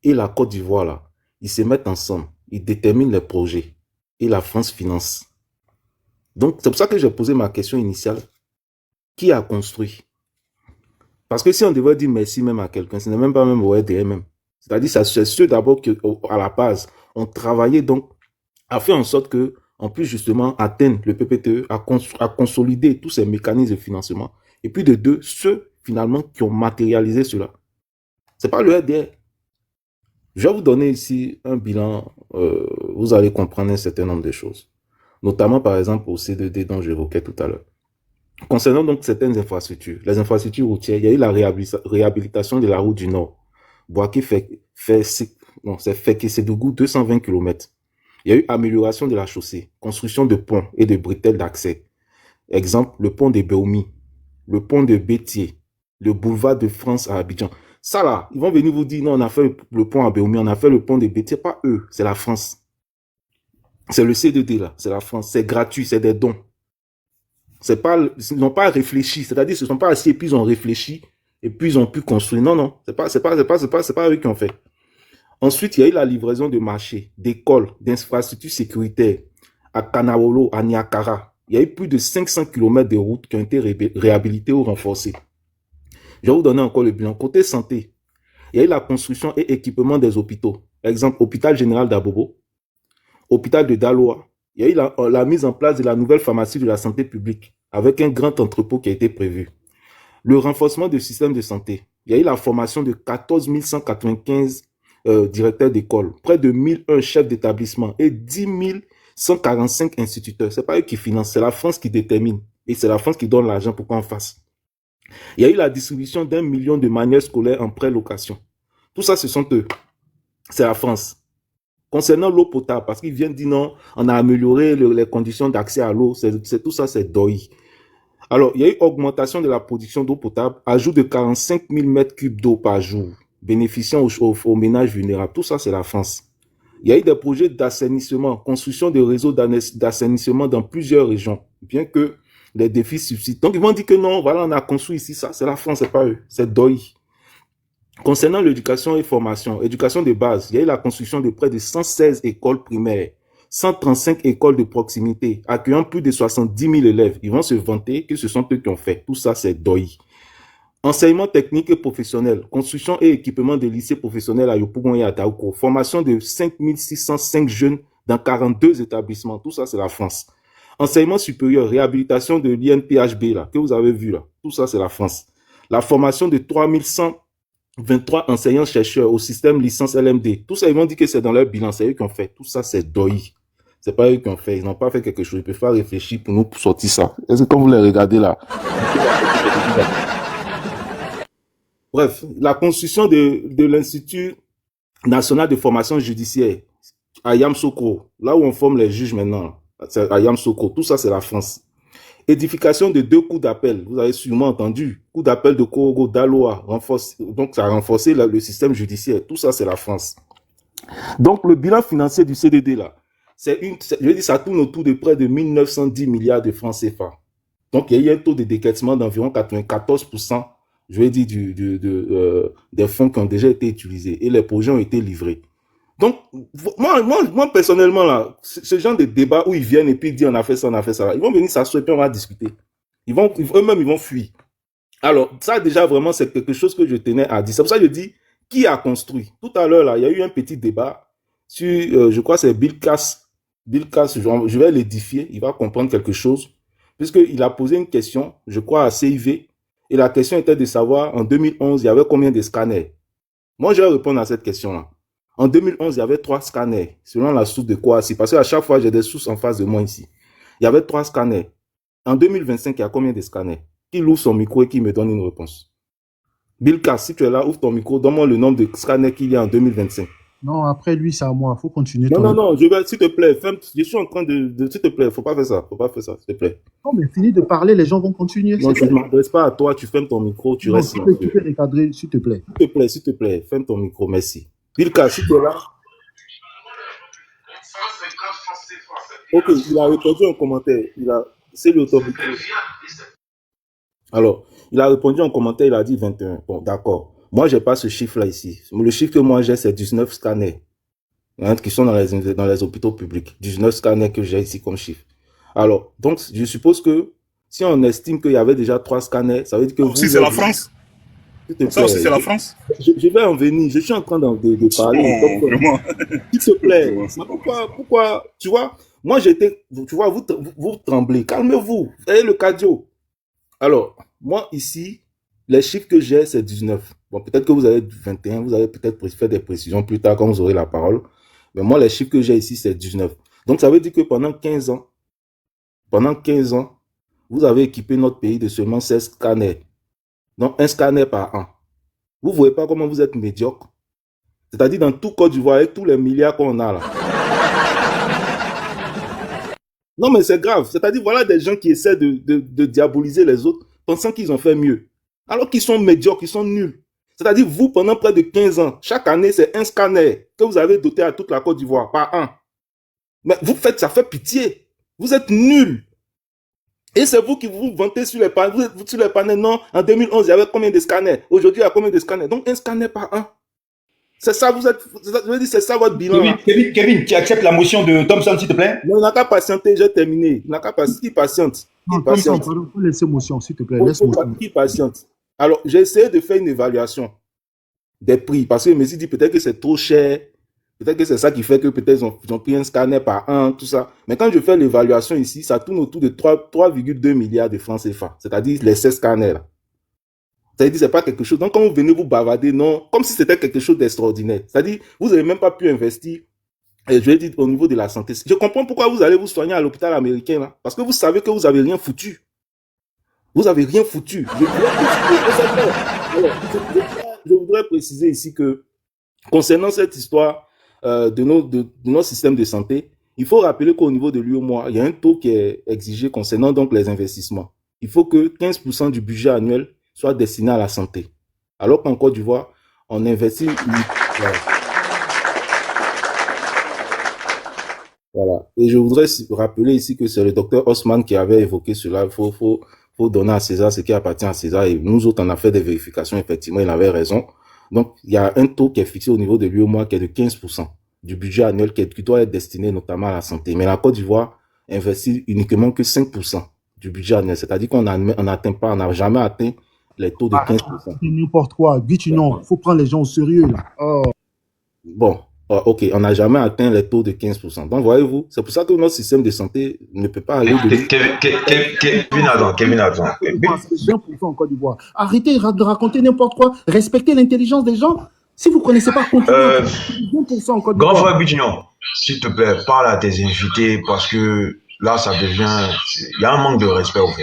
et la Côte d'Ivoire, là. Ils se mettent ensemble, ils déterminent les projets. Et la France finance. Donc, c'est pour ça que j'ai posé ma question initiale. Qui a construit? Parce que si on devait dire merci même à quelqu'un, ce n'est même pas même au RDM. C'est-à-dire, c'est ceux d'abord qui, à la base, ont travaillé, donc, a fait en sorte que, on puisse justement atteindre le PPTE, à consolider tous ces mécanismes de financement. Et puis de deux, ceux, finalement, qui ont matérialisé cela. C'est pas le RDR. Je vais vous donner ici un bilan, vous allez comprendre un certain nombre de choses. Notamment, par exemple, au C2D dont j'évoquais tout à l'heure. Concernant donc certaines infrastructures, les infrastructures routières, il y a eu la réhabilitation de la route du Nord. Boaké Féké-Sédougou, 220 km. Il y a eu amélioration de la chaussée, construction de ponts et de bretelles d'accès. Exemple, le pont de Béoumi, le pont de Bétier, le boulevard de France à Abidjan. Ça là, ils vont venir vous dire, non, on a fait le pont à Béoumi, on a fait le pont de Bétier. Pas eux, c'est la France. C'est le C2D là, c'est la France. C'est gratuit, c'est des dons. C'est pas, ils n'ont pas réfléchi, c'est-à-dire, ils ne sont pas assis et puis ils ont réfléchi Et puis, ils ont pu construire. Non, non, c'est pas eux qui ont fait. Ensuite, il y a eu la livraison de marchés, d'écoles, d'infrastructures sécuritaires à Kanawolo, à Niakara. Il y a eu plus de 500 km de routes qui ont été réhabilitées ou renforcées. Je vais vous donner encore le bilan. Côté santé, il y a eu la construction et équipement des hôpitaux. Par exemple, hôpital général d'Abobo, hôpital de Daloa. Il y a eu la mise en place de la nouvelle pharmacie de la santé publique avec un grand entrepôt qui a été prévu. Le renforcement du système de santé. Il y a eu la formation de 14 195 directeurs d'école, près de 1001 chefs d'établissement et 10 145 instituteurs. C'est pas eux qui financent, c'est la France qui détermine. Et c'est la France qui donne l'argent pour qu'on fasse. Il y a eu la distribution d'1 million de manuels scolaires en pré-location. Tout ça, ce sont eux. C'est la France. Concernant l'eau potable, parce qu'ils viennent dire non, on a amélioré les conditions d'accès à l'eau, tout ça, c'est DOI. Alors, il y a eu augmentation de la production d'eau potable, ajout de 45 000 mètres cubes d'eau par jour, bénéficiant aux ménages vulnérables. Tout ça, c'est la France. Il y a eu des projets d'assainissement, construction de réseaux d'assainissement dans plusieurs régions, bien que les défis subsistent. Donc, ils vont dire que non, voilà, on a construit ici ça, c'est la France, c'est pas eux, c'est DOI. Concernant l'éducation et formation, éducation de base, il y a eu la construction de près de 116 écoles primaires, 135 écoles de proximité, accueillant plus de 70 000 élèves. Ils vont se vanter que ce sont eux qui ont fait. Tout ça, c'est DOI. Enseignement technique et professionnel, construction et équipement des lycées professionnels à Yopougon et à Taouko, formation de 5 605 jeunes dans 42 établissements. Tout ça, c'est la France. Enseignement supérieur, réhabilitation de l'INPHB, là, que vous avez vu là. Tout ça, c'est la France. La formation de 3123 enseignants-chercheurs au système licence LMD. Tout ça, ils vont dire que c'est dans leur bilan. C'est eux qui ont fait. Tout ça, c'est DOI. C'est pas eux qui ont fait. Ils n'ont pas fait quelque chose. Ils peuvent pas réfléchir pour nous pour sortir ça. Est-ce que quand vous les regardez là? Bref, la construction de l'Institut national de formation judiciaire à Yamsoko, là où on forme les juges maintenant, c'est à Yamsoko. Tout ça, c'est la France. Édification de 2 cours d'appel. Vous avez sûrement entendu. Coup d'appel de Korogo, d'Aloa. Donc, ça a renforcé le système judiciaire. Tout ça, c'est la France. Donc, le bilan financier du CDD, là, je veux dire, ça tourne autour de près de 1910 milliards de francs CFA. Donc, il y a eu un taux de décaissement d'environ 94%, je veux dire, des fonds qui ont déjà été utilisés. Et les projets ont été livrés. Donc, moi personnellement, là, ce genre de débat où ils viennent et puis ils disent on a fait ça, là, ils vont venir s'asseoir et puis on va discuter. Eux-mêmes, ils vont fuir. Alors, ça, déjà, vraiment, c'est quelque chose que je tenais à dire. C'est pour ça que je dis, qui a construit? Tout à l'heure, là, il y a eu un petit débat sur, je crois, c'est Bill Cass. Bill Cass, je vais l'édifier, il va comprendre quelque chose. Puisqu'il a posé une question, je crois, à CIV. Et la question était de savoir, en 2011, il y avait combien de scanners? Moi, je vais répondre à cette question-là. En 2011, il y avait 3 scanners, selon la source de Kouassi. Parce qu'à chaque fois, j'ai des sources en face de moi ici. Il y avait 3 scanners. En 2025, il y a combien de scanners? Qui ouvre son micro et qui me donne une réponse? Bill Cass, si tu es là, ouvre ton micro, donne-moi le nombre de scanners qu'il y a en 2025. Non, après lui, c'est à moi. Il faut continuer. Non, s'il te plaît, je suis en train s'il te plaît, faut pas faire ça, s'il te plaît. Non, mais finis de parler, les gens vont continuer. Non, je ne m'adresse pas à toi, tu fermes ton micro, tu restes. Tu peux recadrer, s'il te plaît. S'il te plaît, ferme ton micro, merci. Bill Cass, si tu es là. Ok, il a répondu en commentaire. C'est l'automicro. Alors, il a répondu en commentaire, il a dit 21. Bon, d'accord. Moi, je n'ai pas ce chiffre-là ici. Le chiffre que moi j'ai, c'est 19 scanners qui sont dans les hôpitaux publics. 19 scanners que j'ai ici comme chiffre. Alors, donc, je suppose que si on estime qu'il y avait déjà 3 scanners, ça veut dire que si c'est la France. Ça aussi, c'est la France. Je vais en venir. Je suis en train de parler. Vraiment. S'il te plaît. Pourquoi, tu vois, moi j'étais, tu vois, vous tremblez. Calmez-vous. Vous avez le cardio. Alors, moi ici, les chiffres que j'ai, c'est 19. Bon, peut-être que vous avez 21, vous allez peut-être faire des précisions plus tard quand vous aurez la parole. Mais moi, les chiffres que j'ai ici, c'est 19. Donc, ça veut dire que pendant 15 ans, vous avez équipé notre pays de seulement 16 scanners. Donc, un scanner par an. Vous ne voyez pas comment vous êtes médiocre? C'est-à-dire dans tout Côte d'Ivoire, avec tous les milliards qu'on a là. Non, mais c'est grave. C'est-à-dire, voilà des gens qui essaient de diaboliser les autres, pensant qu'ils ont fait mieux. Alors qu'ils sont médiocres, ils sont nuls. C'est-à-dire, vous, pendant près de 15 ans, chaque année, c'est un scanner que vous avez doté à toute la Côte d'Ivoire par an. Mais vous faites, ça fait pitié. Vous êtes nuls. Et c'est vous qui vous vantez sur les panneaux. Non, en 2011, il y avait combien de scanners? Aujourd'hui, il y a combien de scanners? Donc, un scanner par an. C'est ça, c'est ça votre bilan. Kevin, tu acceptes la motion de Thompson, s'il te plaît? Non, il n'a qu'à patienter, j'ai terminé. Il n'a qu'à patienter. Qui patiente? Non, Thompson, pardon, faut laisser motion, s'il te plaît. Laisse motion. Qui patiente? Alors, j'ai essayé de faire une évaluation des prix parce que je me suis dit peut-être que c'est trop cher. Peut-être que c'est ça qui fait que peut-être ils ont pris un scanner par an, tout ça. Mais quand je fais l'évaluation ici, ça tourne autour de 3,2 milliards de francs CFA. C'est-à-dire les 16 scanners là. C'est-à-dire c'est pas quelque chose. Donc quand vous venez vous bavarder, non, comme si c'était quelque chose d'extraordinaire. C'est-à-dire vous n'avez même pas pu investir, je vais dire, au niveau de la santé. Je comprends pourquoi vous allez vous soigner à l'hôpital américain là. Parce que vous savez que vous n'avez rien foutu. Vous n'avez rien foutu. Je voudrais préciser ici que concernant cette histoire de nos systèmes de santé, il faut rappeler qu'au niveau de l'UEMOA, il y a un taux qui est exigé concernant donc les investissements. Il faut que 15% du budget annuel soit destiné à la santé. Alors qu'en Côte d'Ivoire, on investit... Voilà. Et je voudrais rappeler ici que c'est le docteur Osman qui avait évoqué cela. Il faut donner à César ce qui appartient à César. Et nous autres, on a fait des vérifications. Effectivement, il avait raison. Donc, il y a un taux qui est fixé au niveau de l'UEMOA qui est de 15% du budget annuel qui doit être destiné notamment à la santé. Mais la Côte d'Ivoire investit uniquement que 5% du budget annuel. C'est-à-dire qu'on n'atteint pas, on n'a jamais atteint les taux de 15%. C'est n'importe quoi. Dites non, il faut prendre les gens au sérieux, là. Oh. Bon, ok, on n'a jamais atteint les taux de 15%. Donc, voyez-vous, c'est pour ça que notre système de santé ne peut pas aller Kevin, attends. C'est 20% en Côte d'Ivoire. Arrêtez de raconter n'importe quoi. Respectez l'intelligence des gens. Si vous ne connaissez pas, continuez. 20% en Côte d'Ivoire. Grand frère Bignon, s'il te plaît, parle à tes invités parce que là, ça devient... Il y a un manque de respect, au fait.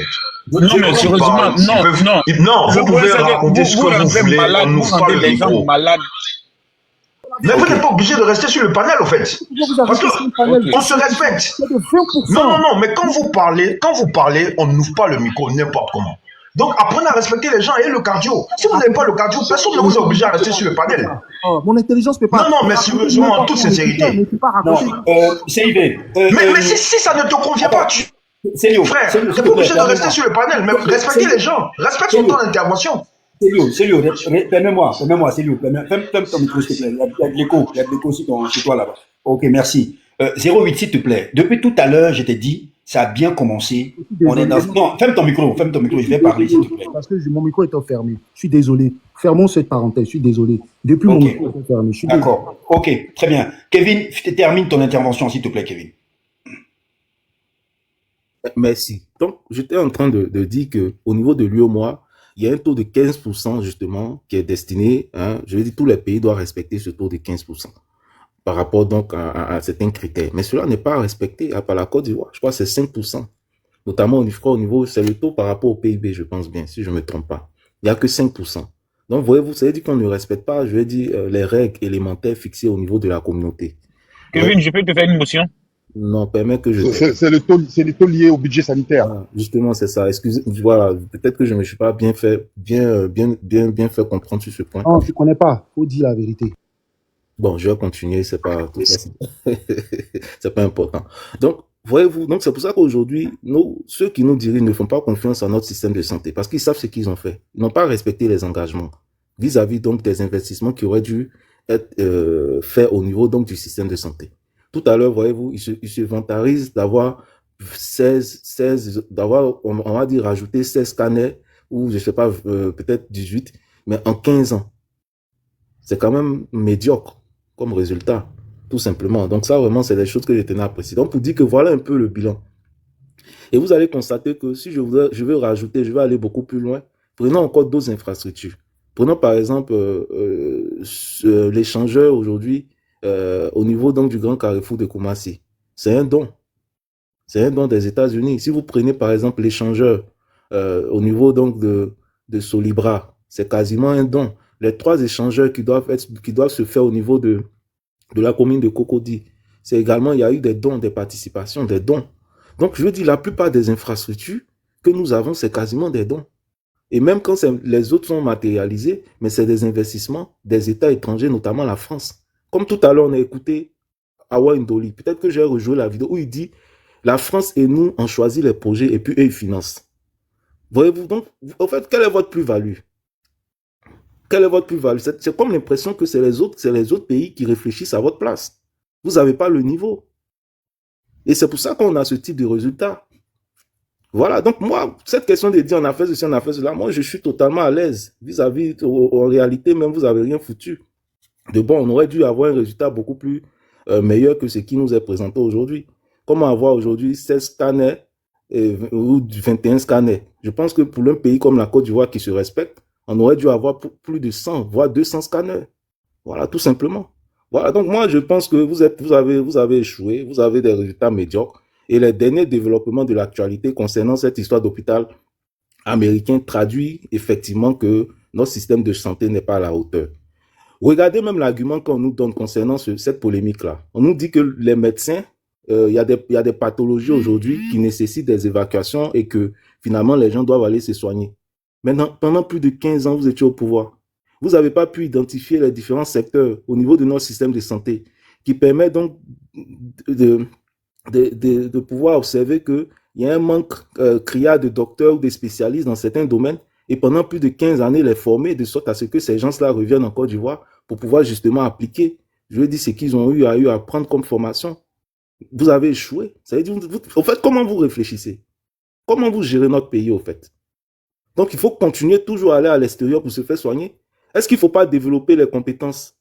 Non, mais sérieusement, non, vous pouvez raconter ce que vous voulez, on nous parle les gens malades. Mais vous n'êtes pas obligé de rester sur le panel, au fait. Parce qu'on se respecte. Non, mais quand vous parlez, on n'ouvre pas le micro n'importe comment. Donc, apprenez à respecter les gens et le cardio. Si vous n'avez pas le cardio, personne ne vous oblige à rester sur le panel. Mon intelligence ne peut pas... Non, mais sérieusement, en toute sincérité. Mais si ça ne te convient pas, frère, tu n'es pas obligé de rester sur le panel. Mais respectez les gens. Respecte son temps d'intervention. C'est lui, permets-moi, c'est lui. Ferme ton micro, s'il te plaît. Il y a de l'écho chez toi là-bas. Ok, merci. 08, s'il te plaît. Depuis tout à l'heure, je t'ai dit, ça a bien commencé. On est dans... Non, ferme ton micro, je vais parler, s'il te plaît. Parce que mon micro est fermé. Je suis désolé. Fermons cette parenthèse, je suis désolé. Depuis mon micro est fermé. D'accord, ok, très bien. Kevin, termine ton intervention, s'il te plaît, Kevin. Merci. Donc, j'étais en train de dire qu'au niveau de l'UEMOA, il y a un taux de 15% justement qui est destiné, je veux dire, tous les pays doivent respecter ce taux de 15% par rapport donc à certains critères. Mais cela n'est pas respecté par la Côte d'Ivoire. Je crois que c'est 5%. Notamment au niveau, c'est le taux par rapport au PIB, je pense bien, si je ne me trompe pas. Il n'y a que 5%. Donc, voyez-vous, ça veut dire qu'on ne respecte pas, je veux dire, les règles élémentaires fixées au niveau de la communauté. Kevin, je peux te faire une motion? Non, permets que je... C'est le taux lié au budget sanitaire. Ah, justement, c'est ça. Excusez, voilà, peut-être que je ne me suis pas bien fait comprendre sur ce point. Non, tu ne connais pas. Faut dire la vérité. Bon, je vais continuer, c'est pas tout ça. C'est pas important. Donc, voyez-vous, donc c'est pour ça qu'aujourd'hui, ceux qui nous dirigent ne font pas confiance à notre système de santé parce qu'ils savent ce qu'ils ont fait. Ils n'ont pas respecté les engagements vis-à-vis donc des investissements qui auraient dû être faits au niveau donc du système de santé. Tout à l'heure, voyez-vous, ils se vantarisent d'avoir on va dire, rajouté 16 scanners, ou je sais pas, peut-être 18, mais en 15 ans. C'est quand même médiocre comme résultat, tout simplement. Donc ça, vraiment, c'est des choses que je tenais à préciser. Donc, pour dire que voilà un peu le bilan. Et vous allez constater que si je veux rajouter, je vais aller beaucoup plus loin. Prenons encore d'autres infrastructures. Prenons par exemple l'échangeur aujourd'hui, au niveau donc du grand carrefour de Koumassi. C'est un don. C'est un don des États-Unis. Si vous prenez par exemple l'échangeur au niveau donc de Solibra, c'est quasiment un don. Les 3 échangeurs qui doivent se faire au niveau de la commune de Cocody, c'est également, il y a eu des dons, des participations, des dons. Donc je veux dire, la plupart des infrastructures que nous avons, c'est quasiment des dons. Et même quand les autres sont matérialisés, mais c'est des investissements des États étrangers, notamment la France. Comme tout à l'heure, on a écouté Awa Ndoli. Peut-être que j'ai rejoué la vidéo où il dit La France et nous, on choisit les projets et puis eux, ils financent. Voyez-vous, donc, en fait, quelle est votre plus-value? Quelle est votre plus-value? C'est comme l'impression que c'est les autres pays qui réfléchissent à votre place. Vous n'avez pas le niveau. Et c'est pour ça qu'on a ce type de résultat. Voilà, donc moi, cette question de dire on a fait ceci, on a fait cela, moi je suis totalement à l'aise vis-à-vis, en réalité même vous n'avez rien foutu. De bon, on aurait dû avoir un résultat beaucoup plus meilleur que ce qui nous est présenté aujourd'hui. Comment avoir aujourd'hui 16 scanners ou 21 scanners? Je pense que pour un pays comme la Côte d'Ivoire qui se respecte, on aurait dû avoir plus de 100, voire 200 scanners. Voilà, tout simplement. Voilà, donc moi je pense que vous avez échoué, vous avez des résultats médiocres. Et les derniers développements de l'actualité concernant cette histoire d'hôpital américain traduit effectivement que notre système de santé n'est pas à la hauteur. Regardez même l'argument qu'on nous donne concernant cette polémique-là. On nous dit que les médecins, il y a des pathologies aujourd'hui qui nécessitent des évacuations et que finalement les gens doivent aller se soigner. Maintenant, pendant plus de 15 ans, vous étiez au pouvoir. Vous n'avez pas pu identifier les différents secteurs au niveau de notre système de santé qui permet donc de pouvoir observer qu'il y a un manque criard de docteurs ou de spécialistes dans certains domaines et pendant plus de 15 années les former de sorte à ce que ces gens-là reviennent en Côte d'Ivoire pour pouvoir justement appliquer, je veux dire, ce qu'ils ont eu à prendre comme formation. Vous avez échoué. Ça veut dire, au fait, comment vous réfléchissez? Comment vous gérez notre pays, au fait? Donc, il faut continuer toujours à aller à l'extérieur pour se faire soigner. Est-ce qu'il ne faut pas développer les compétences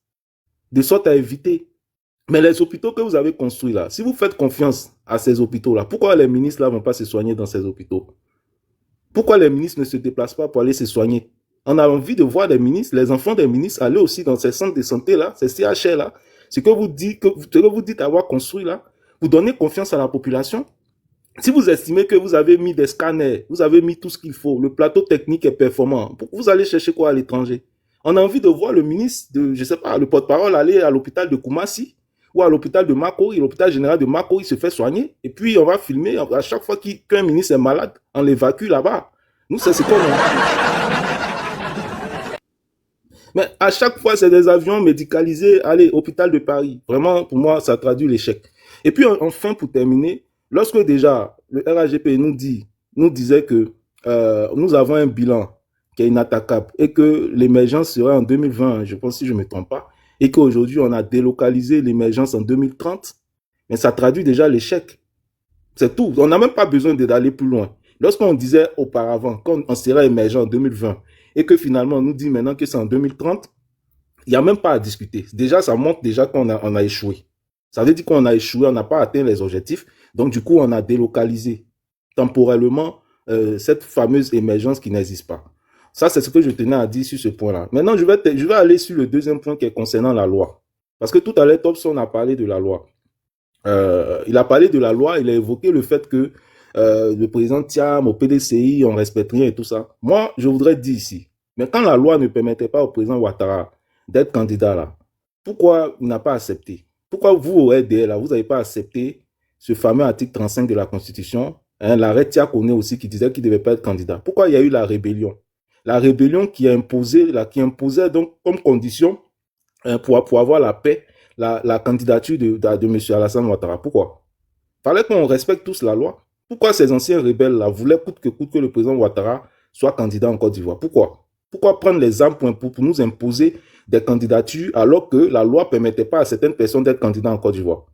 de sorte à éviter? Mais les hôpitaux que vous avez construits là, si vous faites confiance à ces hôpitaux-là, pourquoi les ministres là ne vont pas se soigner dans ces hôpitaux? Pourquoi les ministres ne se déplacent pas pour aller se soigner? On a envie de voir les ministres, les enfants des ministres aller aussi dans ces centres de santé là, ces CHR là. Ce que vous dites avoir construit là, vous donnez confiance à la population. Si vous estimez que vous avez mis des scanners, vous avez mis tout ce qu'il faut, le plateau technique est performant, vous allez chercher quoi à l'étranger? On a envie de voir le ministre, je sais pas, le porte-parole aller à l'hôpital de Koumassi ou à l'hôpital de Makori, l'hôpital général de Makori se fait soigner et puis on va filmer à chaque fois qu'un ministre est malade, on l'évacue là-bas. Nous, c'est ce qu'on a. Mais à chaque fois, c'est des avions médicalisés. Allez, hôpital de Paris. Vraiment, pour moi, ça traduit l'échec. Et puis, enfin, pour terminer, lorsque déjà le RAGP nous disait que nous avons un bilan qui est inattaquable et que l'émergence serait en 2020, je pense si je ne me trompe pas, et qu'aujourd'hui, on a délocalisé l'émergence en 2030, mais ça traduit déjà l'échec. C'est tout. On n'a même pas besoin d'aller plus loin. Lorsqu'on disait auparavant qu'on serait émergent en 2020 et que finalement on nous dit maintenant que c'est en 2030, il n'y a même pas à discuter. Déjà, ça montre déjà qu'on a échoué. Ça veut dire qu'on a échoué, on n'a pas atteint les objectifs. Donc, du coup, on a délocalisé temporellement cette fameuse émergence qui n'existe pas. Ça, c'est ce que je tenais à dire sur ce point-là. Maintenant, je vais aller sur le deuxième point qui est concernant la loi. Parce que tout à l'heure, Thompson a parlé de la loi. Il a parlé de la loi, il a évoqué le fait que le président Thiam, au PDCI, on respecte rien et tout ça. Moi, je voudrais dire ici, mais quand la loi ne permettait pas au président Ouattara d'être candidat là, pourquoi il n'a pas accepté? Pourquoi vous, au RDL, là, vous n'avez pas accepté ce fameux article 35 de la Constitution, l'arrêt Thiakone aussi qui disait qu'il ne devait pas être candidat? Pourquoi il y a eu la rébellion? La rébellion qui imposait donc comme condition pour avoir la paix, la candidature de M. Alassane Ouattara. Pourquoi? Il fallait qu'on respecte tous la loi. Pourquoi ces anciens rebelles-là voulaient coûte que le président Ouattara soit candidat en Côte d'Ivoire? Pourquoi prendre les armes pour nous imposer des candidatures alors que la loi ne permettait pas à certaines personnes d'être candidats en Côte d'Ivoire?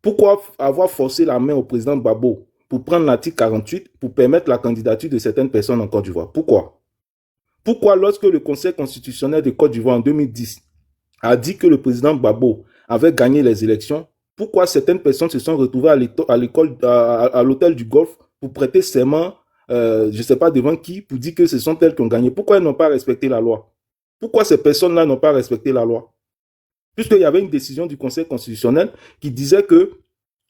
Pourquoi avoir forcé la main au président Gbagbo pour prendre l'article 48 pour permettre la candidature de certaines personnes en Côte d'Ivoire? Pourquoi lorsque le Conseil constitutionnel de Côte d'Ivoire en 2010 a dit que le président Gbagbo avait gagné les élections, pourquoi certaines personnes se sont retrouvées à l'hôtel du Golfe pour prêter serment, je ne sais pas devant qui, pour dire que ce sont elles qui ont gagné? Pourquoi elles n'ont pas respecté la loi? Pourquoi ces personnes-là n'ont pas respecté la loi? Puisqu'il y avait une décision du Conseil constitutionnel qui disait que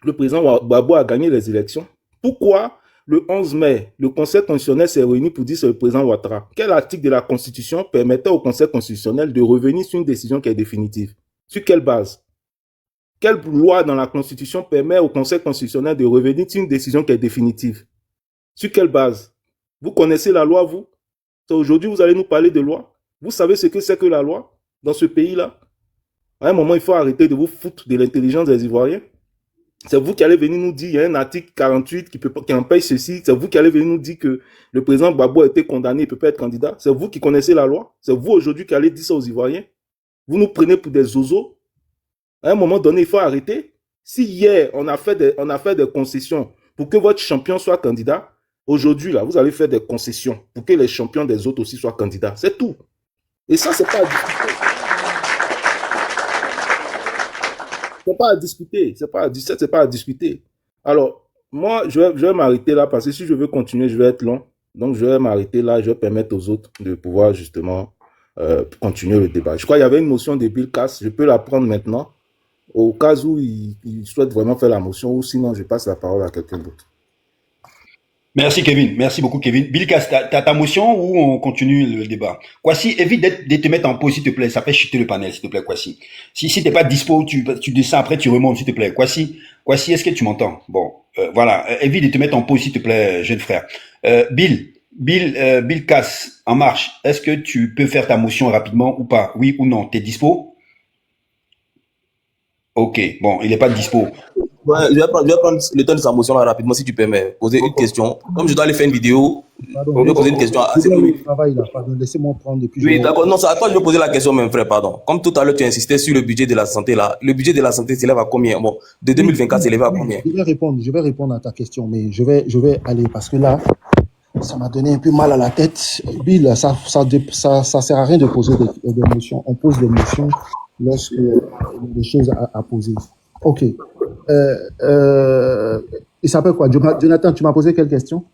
le président Gbagbo a gagné les élections. Pourquoi le 11 mai, le Conseil constitutionnel s'est réuni pour dire que c'est le président Ouattara? Quel article de la Constitution permettait au Conseil constitutionnel de revenir sur une décision qui est définitive? Sur quelle base? Quelle loi dans la Constitution permet au Conseil constitutionnel de revenir sur une décision qui est définitive? Sur quelle base? Vous connaissez la loi, vous? Aujourd'hui, vous allez nous parler de loi? Vous savez ce que c'est que la loi dans ce pays-là? À un moment, il faut arrêter de vous foutre de l'intelligence des Ivoiriens. C'est vous qui allez venir nous dire, il y a un article 48 qui empêche ceci. C'est vous qui allez venir nous dire que le président Gbagbo a été condamné, il ne peut pas être candidat. C'est vous qui connaissez la loi. C'est vous aujourd'hui qui allez dire ça aux Ivoiriens. Vous nous prenez pour des zozos. À un moment donné, il faut arrêter. Si hier, on a fait des concessions pour que votre champion soit candidat, aujourd'hui, là, vous allez faire des concessions pour que les champions des autres aussi soient candidats. C'est tout. Et ça, c'est pas à discuter. C'est pas à discuter. C'est pas à discuter. Alors, moi, je vais m'arrêter là parce que si je veux continuer, je vais être long. Donc, je vais m'arrêter là. Je vais permettre aux autres de pouvoir justement continuer le débat. Je crois qu'il y avait une motion de Bill Cass. Je peux la prendre maintenant au cas où il souhaite vraiment faire la motion ou sinon, je passe la parole à quelqu'un d'autre. Merci Kevin, merci beaucoup Kevin. Bill Cass, t'as ta motion ou on continue le débat? Kwasi, évite de te mettre en pause s'il te plaît, ça fait chuter le panel s'il te plaît Kwasi. Si t'es pas dispo, tu descends après, tu remontes s'il te plaît. Kwasi, est-ce que tu m'entends? Bon, voilà, évite de te mettre en pause s'il te plaît, jeune frère. Bill Cass, En Marche, est-ce que tu peux faire ta motion rapidement ou pas? Oui ou non? T'es dispo? Ok, bon, il est pas dispo. Ouais, je vais prendre le temps de sa motion là rapidement si tu permets. Poser une question. Comme je dois aller faire une vidéo, je vais poser une question à Cédric. Laissez-moi prendre. Oui, d'accord. Non, c'est à toi de me poser la question, même frère, pardon. Comme tout à l'heure, tu insistais sur le budget de la santé là. Le budget de la santé s'élève à combien? Bon, de 2024, s'élève à combien? Je vais répondre à ta question, mais je vais aller parce que là, ça m'a donné un peu mal à la tête. Bill, ça sert à rien de poser des motions. On pose des motions lorsque il y a des choses à poser. Ok. Il s'appelle quoi? Jonathan, tu m'as posé quelle question?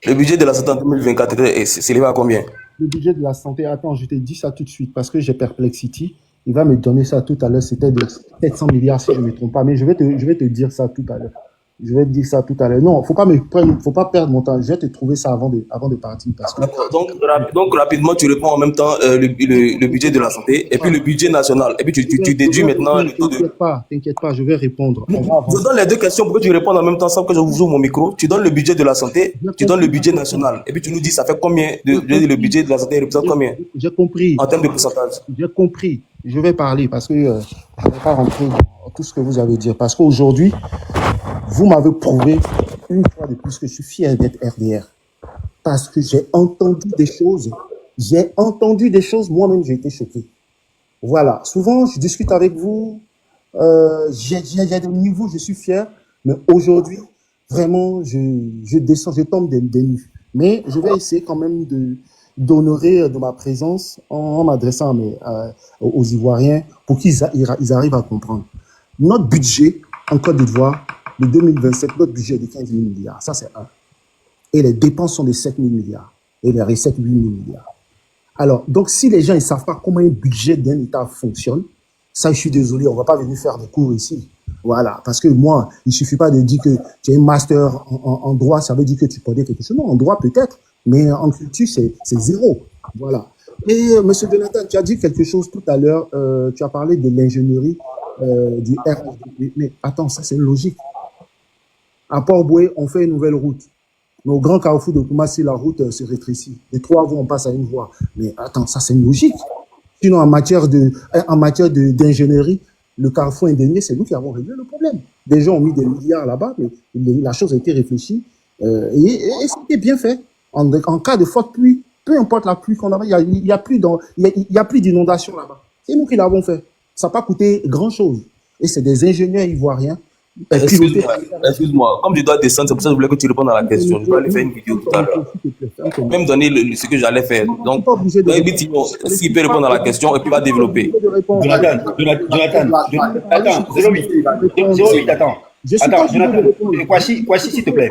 Le budget de la santé en 2024 s'élève à combien? Le budget de la santé, attends, je t'ai dit ça tout de suite parce que j'ai Perplexity. Il va me donner ça tout à l'heure. C'était de 700 milliards si je ne me trompe pas. Mais je vais te dire ça tout à l'heure. Je vais te dire ça tout à l'heure. Non, faut pas perdre mon temps. Je vais te trouver ça avant de partir. Parce que... donc, rapidement, tu réponds en même temps le budget de la santé et puis le budget national. Et puis, tu déduis maintenant le taux de... T'inquiète pas, je vais répondre. Je donne les deux questions pour que tu répondes en même temps sans que je vous ouvre mon micro. Tu donnes le budget de la santé, tu donnes le budget national. Et puis, tu nous dis ça fait combien, le budget de la santé représente combien? J'ai compris. En termes de pourcentage. J'ai compris. Je vais parler parce que je ne vais pas rentrer dans tout ce que vous avez dit. Parce qu'aujourd'hui, vous m'avez prouvé une fois de plus que je suis fier d'être RDR. Parce que j'ai entendu des choses. Moi-même, j'ai été choqué. Voilà. Souvent, je discute avec vous. J'ai des niveaux, je suis fier. Mais aujourd'hui, vraiment, je descends, je tombe des nues. Mais je vais essayer quand même d'honorer de ma présence en m'adressant aux Ivoiriens pour qu'ils arrivent à comprendre. Notre budget en Côte d'Ivoire, de 2027, notre budget est de 15 000 milliards. Ça, c'est un. Et les dépenses sont de 7 000 milliards. Et les recettes, 8 000 milliards. Alors, donc, si les gens ne savent pas comment un budget d'un État fonctionne, ça, je suis désolé, on ne va pas venir faire des cours ici. Voilà. Parce que moi, il ne suffit pas de dire que tu as un master en droit, ça veut dire que tu connais quelque chose. Non, en droit, peut-être. Mais en culture, c'est zéro. Voilà. Et M. Jonathan, tu as dit quelque chose tout à l'heure. Tu as parlé de l'ingénierie du RDP. Mais attends, ça, c'est logique. À Port-Boué, on fait une nouvelle route. Mais au grand carrefour de Koumassi, la route se rétrécit. De 3 voies, on passe à 1 voie. Mais attends, ça, c'est une logique. Sinon, en matière d'ingénierie, le carrefour indénié, c'est nous qui avons réglé le problème. Des gens ont mis des milliards là-bas, mais la chose a été réfléchie. Et c'était bien fait. En cas de forte pluie, peu importe la pluie qu'on a, il y a plus d'inondation là-bas. C'est nous qui l'avons fait. Ça n'a pas coûté grand-chose. Et c'est des ingénieurs ivoiriens. Excuse-moi, comme je dois descendre, c'est pour ça que je voulais que tu répondes à la question. Je dois aller faire une vidéo tout à l'heure. Même donner ce que j'allais faire. Donc, s'il peut répondre à la question et puis va développer. Jonathan, attends, 08, attends. Jonathan, Kwasi, s'il te plaît.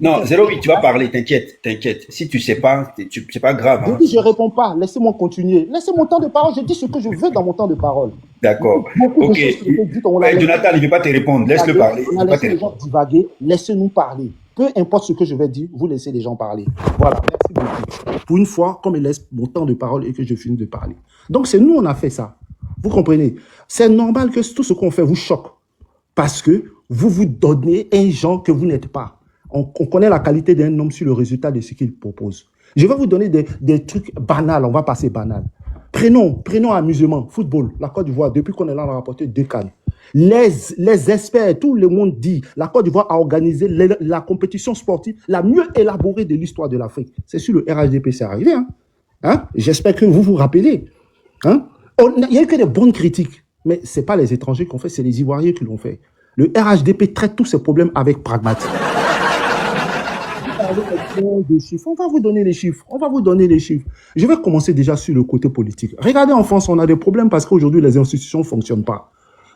Non, 08, tu vas parler, t'inquiète. Si tu sais pas, c'est pas grave. Hein. Je réponds pas, laissez-moi continuer. Laissez mon temps de parole, je dis ce que je veux dans mon temps de parole. D'accord. Ok. Jonathan, il ne veut pas te répondre, laisse-le parler. On a laissé les gens divaguer, laissez-nous parler. Peu importe ce que je vais dire, vous laissez les gens parler. Voilà, merci beaucoup. Pour une fois, comme il laisse mon temps de parole et que je finis de parler. Donc, c'est nous, on a fait ça. Vous comprenez? C'est normal que tout ce qu'on fait vous choque. Parce que vous donnez un genre que vous n'êtes pas. On connaît la qualité d'un homme sur le résultat de ce qu'il propose. Je vais vous donner des trucs banals, on va passer banal. Prenons amusement, football. La Côte d'Ivoire, depuis qu'on est là, on a rapporté 2 CAN. Les experts, tout le monde dit, la Côte d'Ivoire a organisé la compétition sportive la mieux élaborée de l'histoire de l'Afrique. C'est sur le RHDP, c'est arrivé. J'espère que vous vous rappelez. Il n'y a eu que des bonnes critiques, mais ce n'est pas les étrangers qui l'ont fait, c'est les Ivoiriens qui l'ont fait. Le RHDP traite tous ces problèmes avec pragmatisme. On va vous donner les chiffres. Je vais commencer déjà sur le côté politique. Regardez, en France, on a des problèmes parce qu'aujourd'hui, les institutions ne fonctionnent pas.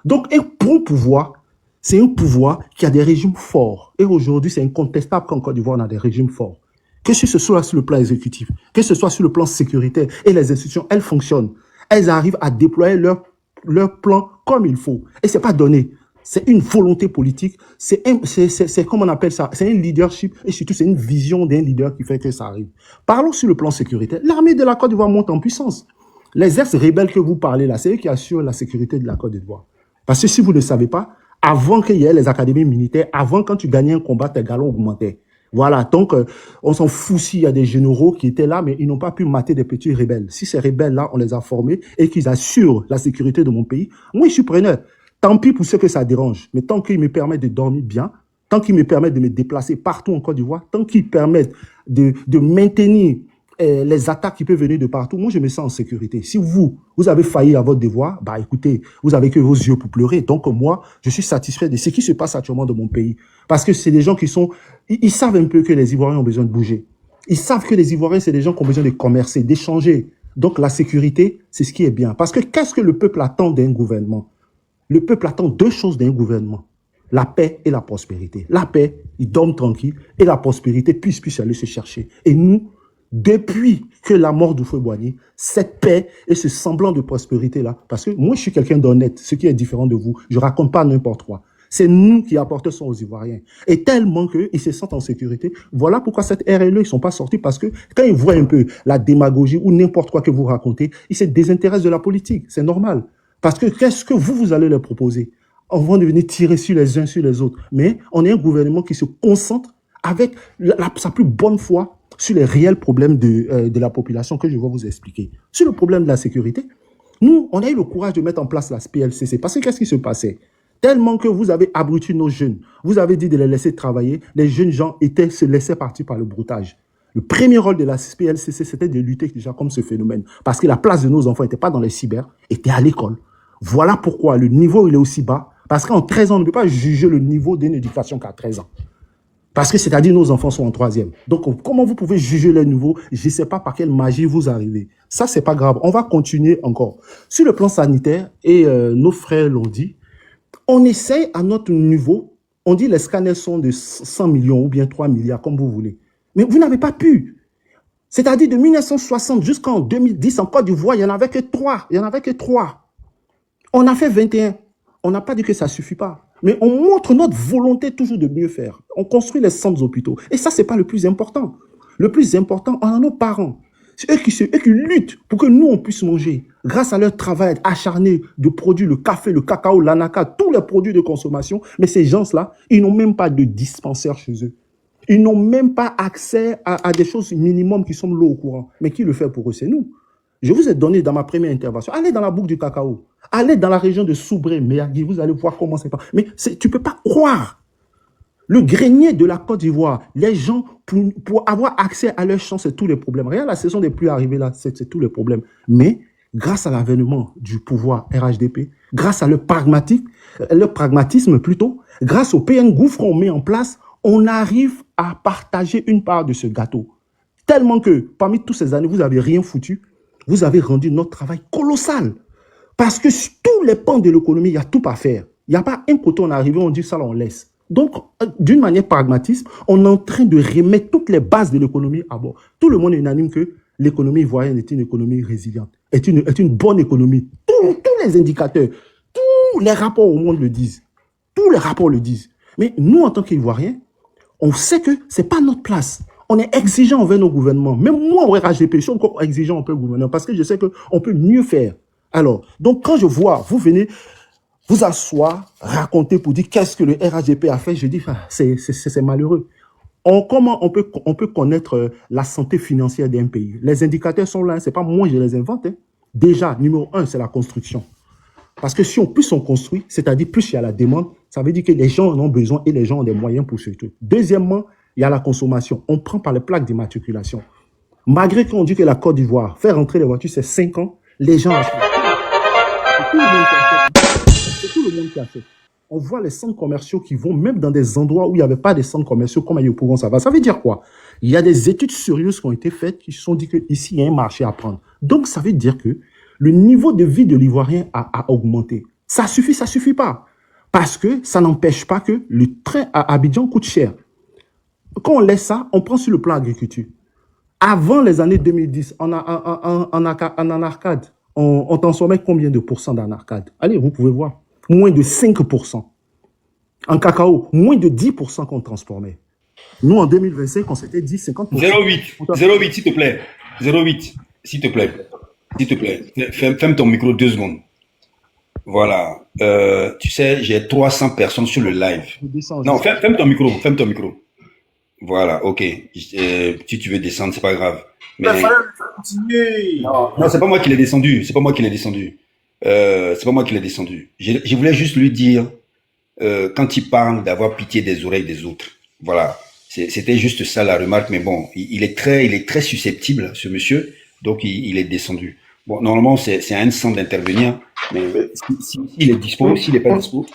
Donc, un bon pouvoir, c'est un pouvoir qui a des régimes forts. Et aujourd'hui, c'est incontestable qu'en Côte d'Ivoire, on a des régimes forts. Que ce soit sur le plan exécutif, que ce soit sur le plan sécuritaire, et les institutions, elles fonctionnent. Elles arrivent à déployer leur plan comme il faut. Et ce n'est pas donné. C'est une volonté politique, c'est comme on appelle ça, c'est un leadership et surtout c'est une vision d'un leader qui fait que ça arrive. Parlons sur le plan sécuritaire. L'armée de la Côte d'Ivoire monte en puissance. Les ex-rebelles que vous parlez là, c'est eux qui assurent la sécurité de la Côte d'Ivoire. Parce que si vous ne le savez pas, avant qu'il y ait les académies militaires, avant quand tu gagnais un combat, tes galons augmentaient. Voilà, donc on s'en fout s'il y a des généraux qui étaient là, mais ils n'ont pas pu mater des petits rebelles. Si ces rebelles-là, on les a formés et qu'ils assurent la sécurité de mon pays, moi je suis preneur. Tant pis pour ceux que ça dérange, mais tant qu'ils me permettent de dormir bien, tant qu'ils me permettent de me déplacer partout en Côte d'Ivoire, tant qu'ils permettent de maintenir les attaques qui peuvent venir de partout, moi je me sens en sécurité. Si vous avez failli à votre devoir, bah écoutez, vous avez que vos yeux pour pleurer. Donc moi, je suis satisfait de ce qui se passe actuellement dans mon pays. Parce que c'est des gens qui sont, ils savent un peu que les Ivoiriens ont besoin de bouger. Ils savent que les Ivoiriens, c'est des gens qui ont besoin de commercer, d'échanger. Donc la sécurité, c'est ce qui est bien. Parce que qu'est-ce que le peuple attend d'un gouvernement? Le peuple attend deux choses d'un gouvernement, la paix et la prospérité. La paix, ils dorment tranquilles, et la prospérité puisse aller se chercher. Et nous, depuis que la mort du feu Boigny, cette paix et ce semblant de prospérité-là, parce que moi je suis quelqu'un d'honnête, ce qui est différent de vous, je raconte pas n'importe quoi. C'est nous qui apportons ça aux Ivoiriens. Et tellement qu'ils se sentent en sécurité. Voilà pourquoi cette RLE, ils sont pas sortis, parce que quand ils voient un peu la démagogie ou n'importe quoi que vous racontez, ils se désintéressent de la politique. C'est normal. Parce que qu'est-ce que vous allez leur proposer? On va venir tirer sur les uns sur les autres. Mais on est un gouvernement qui se concentre avec sa plus bonne foi sur les réels problèmes de la population que je vais vous expliquer. Sur le problème de la sécurité, nous, on a eu le courage de mettre en place la PLCC. Parce que qu'est-ce qui se passait? Tellement que vous avez abruti nos jeunes, vous avez dit de les laisser travailler, les jeunes gens se laissaient partir par le broutage. Le premier rôle de la PLCC, c'était de lutter déjà contre ce phénomène. Parce que la place de nos enfants n'était pas dans les cyber, était à l'école. Voilà pourquoi le niveau il est aussi bas. Parce qu'en 13 ans, on ne peut pas juger le niveau d'une éducation qu'à 13 ans. Parce que c'est-à-dire nos enfants sont en 3e. Donc comment vous pouvez juger le niveau? Je ne sais pas par quelle magie vous arrivez. Ça, c'est pas grave. On va continuer encore. Sur le plan sanitaire, et nos frères l'ont dit, on essaye à notre niveau, on dit les scanners sont de 100 millions ou bien 3 milliards, comme vous voulez. Mais vous n'avez pas pu. C'est-à-dire de 1960 jusqu'en 2010, en Côte d'Ivoire, il n'y en avait que 3. Il n'y en avait que 3. On a fait 21. On n'a pas dit que ça ne suffit pas. Mais on montre notre volonté toujours de mieux faire. On construit les centres hôpitaux. Et ça, ce n'est pas le plus important. Le plus important, on a nos parents. C'est eux qui luttent pour que nous, on puisse manger. Grâce à leur travail acharné de produire le café, le cacao, l'anaca, tous les produits de consommation. Mais ces gens-là, ils n'ont même pas de dispensaire chez eux. Ils n'ont même pas accès à des choses minimum qui sont l'eau au courant. Mais qui le fait pour eux? C'est nous. Je vous ai donné dans ma première intervention, allez dans la boucle du cacao, allez dans la région de Soubré, Méagui, vous allez voir comment c'est pas. Mais tu ne peux pas croire. Le grenier de la Côte d'Ivoire, les gens, pour avoir accès à leurs champs, c'est tous les problèmes. Regarde la saison des pluies arrivées là, c'est tous les problèmes. Mais grâce à l'avènement du pouvoir RHDP, grâce à leur pragmatisme plutôt, grâce au PN Gouffre qu'on met en place, on arrive à partager une part de ce gâteau. Tellement que parmi toutes ces années, vous n'avez rien foutu. Vous avez rendu notre travail colossal. Parce que sur tous les pans de l'économie, il y a tout à faire. Il n'y a pas un côté, on est arrivé, on dit ça, là, on laisse. Donc, d'une manière pragmatique, on est en train de remettre toutes les bases de l'économie à bord. Tout le monde est unanime que l'économie ivoirienne est une économie résiliente, est une bonne économie. Tous les indicateurs, tous les rapports au monde le disent. Tous les rapports le disent. Mais nous, en tant qu'Ivoiriens, on sait que ce n'est pas notre place. On est exigeant envers nos gouvernements. Même moi, au RHDP, je suis encore exigeant envers le gouvernement parce que je sais qu'on peut mieux faire. Alors, donc quand je vois, vous venez vous asseoir, raconter pour dire qu'est-ce que le RHDP a fait, je dis, c'est malheureux. Comment on peut connaître la santé financière d'un pays? Les indicateurs sont là, c'est pas moi je les invente. Déjà, numéro 1, c'est la construction. Parce que si plus on construit, c'est-à-dire plus il y a la demande, ça veut dire que les gens en ont besoin et les gens ont des moyens pour ce truc. Deuxièmement, il y a la consommation. On prend par les plaques d'immatriculation. Malgré qu'on dit que la Côte d'Ivoire, faire rentrer les voitures, c'est 5 ans, les gens achètent. C'est tout le monde qui achète. C'est tout le monde qui achète. On voit les centres commerciaux qui vont même dans des endroits où il n'y avait pas de centres commerciaux comme à Yopougon, ça va. Ça veut dire quoi? Il y a des études sérieuses qui ont été faites qui se sont dit qu'ici, il y a un marché à prendre. Donc, ça veut dire que le niveau de vie de l'Ivoirien a augmenté. Ça suffit pas. Parce que ça n'empêche pas que le train à Abidjan coûte cher. Quand on laisse ça, on prend sur le plan agriculture. Avant les années 2010, en arcade, on transformait combien de pourcents dans arcade? Allez, vous pouvez voir. Moins de 5%. En cacao, moins de 10% qu'on transformait. Nous, en 2025, on s'était dit 50%. 0,8, s'il te plaît. 0,8, s'il te plaît. S'il te plaît. Ferme ton micro 2 secondes. Voilà. Tu sais, j'ai 300 personnes sur le live. Non, ferme ton micro. Ferme ton micro. Voilà, ok. Si tu veux descendre, c'est pas grave. Mais... Non, c'est pas moi qui l'ai descendu. C'est pas moi qui l'ai descendu. Je voulais juste lui dire, quand il parle d'avoir pitié des oreilles des autres. Voilà. C'était juste ça la remarque, mais bon, il est très susceptible, ce monsieur, donc il est descendu. Bon, normalement, c'est à un centre d'intervenir, mais s'il est dispo, s'il n'est pas dispo.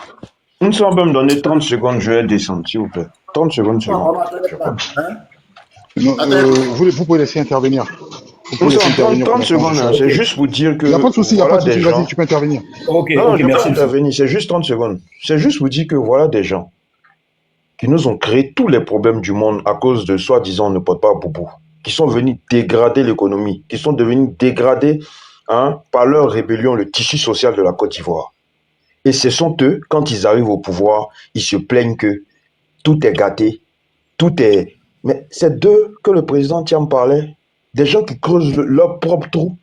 Nous sommes même donné 30 secondes, je vais descendre, s'il vous plaît. 30 secondes, c'est bon. Vous pouvez laisser intervenir. Vous pouvez laisser intervenir 30 secondes, c'est juste pour dire que. Il n'y a pas de souci, voilà vas-y, tu peux intervenir. Ok, merci d'intervenir, c'est juste 30 secondes. C'est juste pour dire que voilà des gens qui nous ont créé tous les problèmes du monde à cause de soi-disant ne porte pas à boubou, qui sont venus dégrader l'économie, qui sont devenus dégrader par leur rébellion le tissu social de la Côte d'Ivoire. Et ce sont eux, quand ils arrivent au pouvoir, ils se plaignent que tout est gâté, tout est... Mais c'est d'eux que le président Thiam parlait, des gens qui creusent leur propre trou,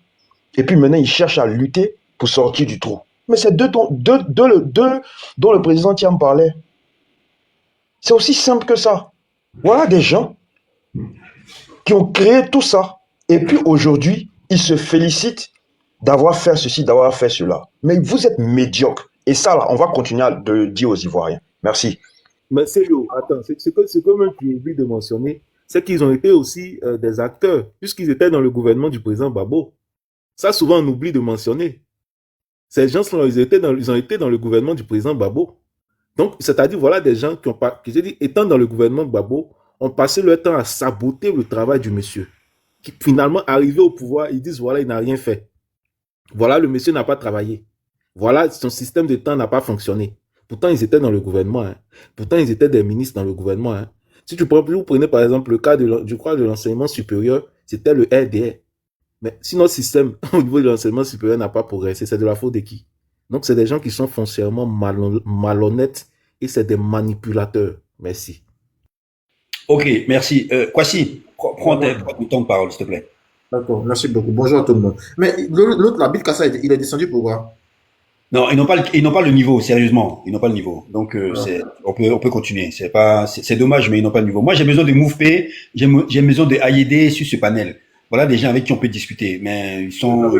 et puis maintenant ils cherchent à lutter pour sortir du trou. Mais c'est d'eux dont le président Thiam parlait. C'est aussi simple que ça. Voilà des gens qui ont créé tout ça. Et puis aujourd'hui, ils se félicitent d'avoir fait ceci, d'avoir fait cela. Mais vous êtes médiocres. Et ça, là, on va continuer à le dire aux Ivoiriens. Merci. Mais c'est attends, c'est que même tu oublies de mentionner, c'est qu'ils ont été aussi des acteurs, puisqu'ils étaient dans le gouvernement du président Gbagbo. Ça, souvent, on oublie de mentionner. Ces gens-là, ils ont été dans le gouvernement du président Gbagbo. Donc, c'est-à-dire, voilà des gens qui j'ai dit, étant dans le gouvernement Gbagbo, ont passé leur temps à saboter le travail du monsieur. Qui finalement, arrivé au pouvoir, ils disent, voilà, il n'a rien fait. Voilà, le monsieur n'a pas travaillé. Voilà, son système de temps n'a pas fonctionné. Pourtant, ils étaient dans le gouvernement. Pourtant, ils étaient des ministres dans le gouvernement. Si vous prenez par exemple le cas de l'enseignement supérieur, c'était le RDR. Mais si notre système au niveau de l'enseignement supérieur n'a pas progressé, c'est de la faute de qui? Donc, c'est des gens qui sont foncièrement malhonnêtes et c'est des manipulateurs. Merci. Ok, merci. Kwasi, prends ton temps de parole, s'il te plaît. D'accord, merci beaucoup. Bonjour à tout le monde. Mais l'autre, la Bill Kassa, il est descendu pourquoi? Non, ils n'ont pas le niveau, sérieusement. Ils n'ont pas le niveau. Donc, on peut continuer. C'est dommage, mais ils n'ont pas le niveau. Moi, j'ai besoin de MovePay, j'ai besoin de AID sur ce panel. Voilà des gens avec qui on peut discuter. Mais ils sont,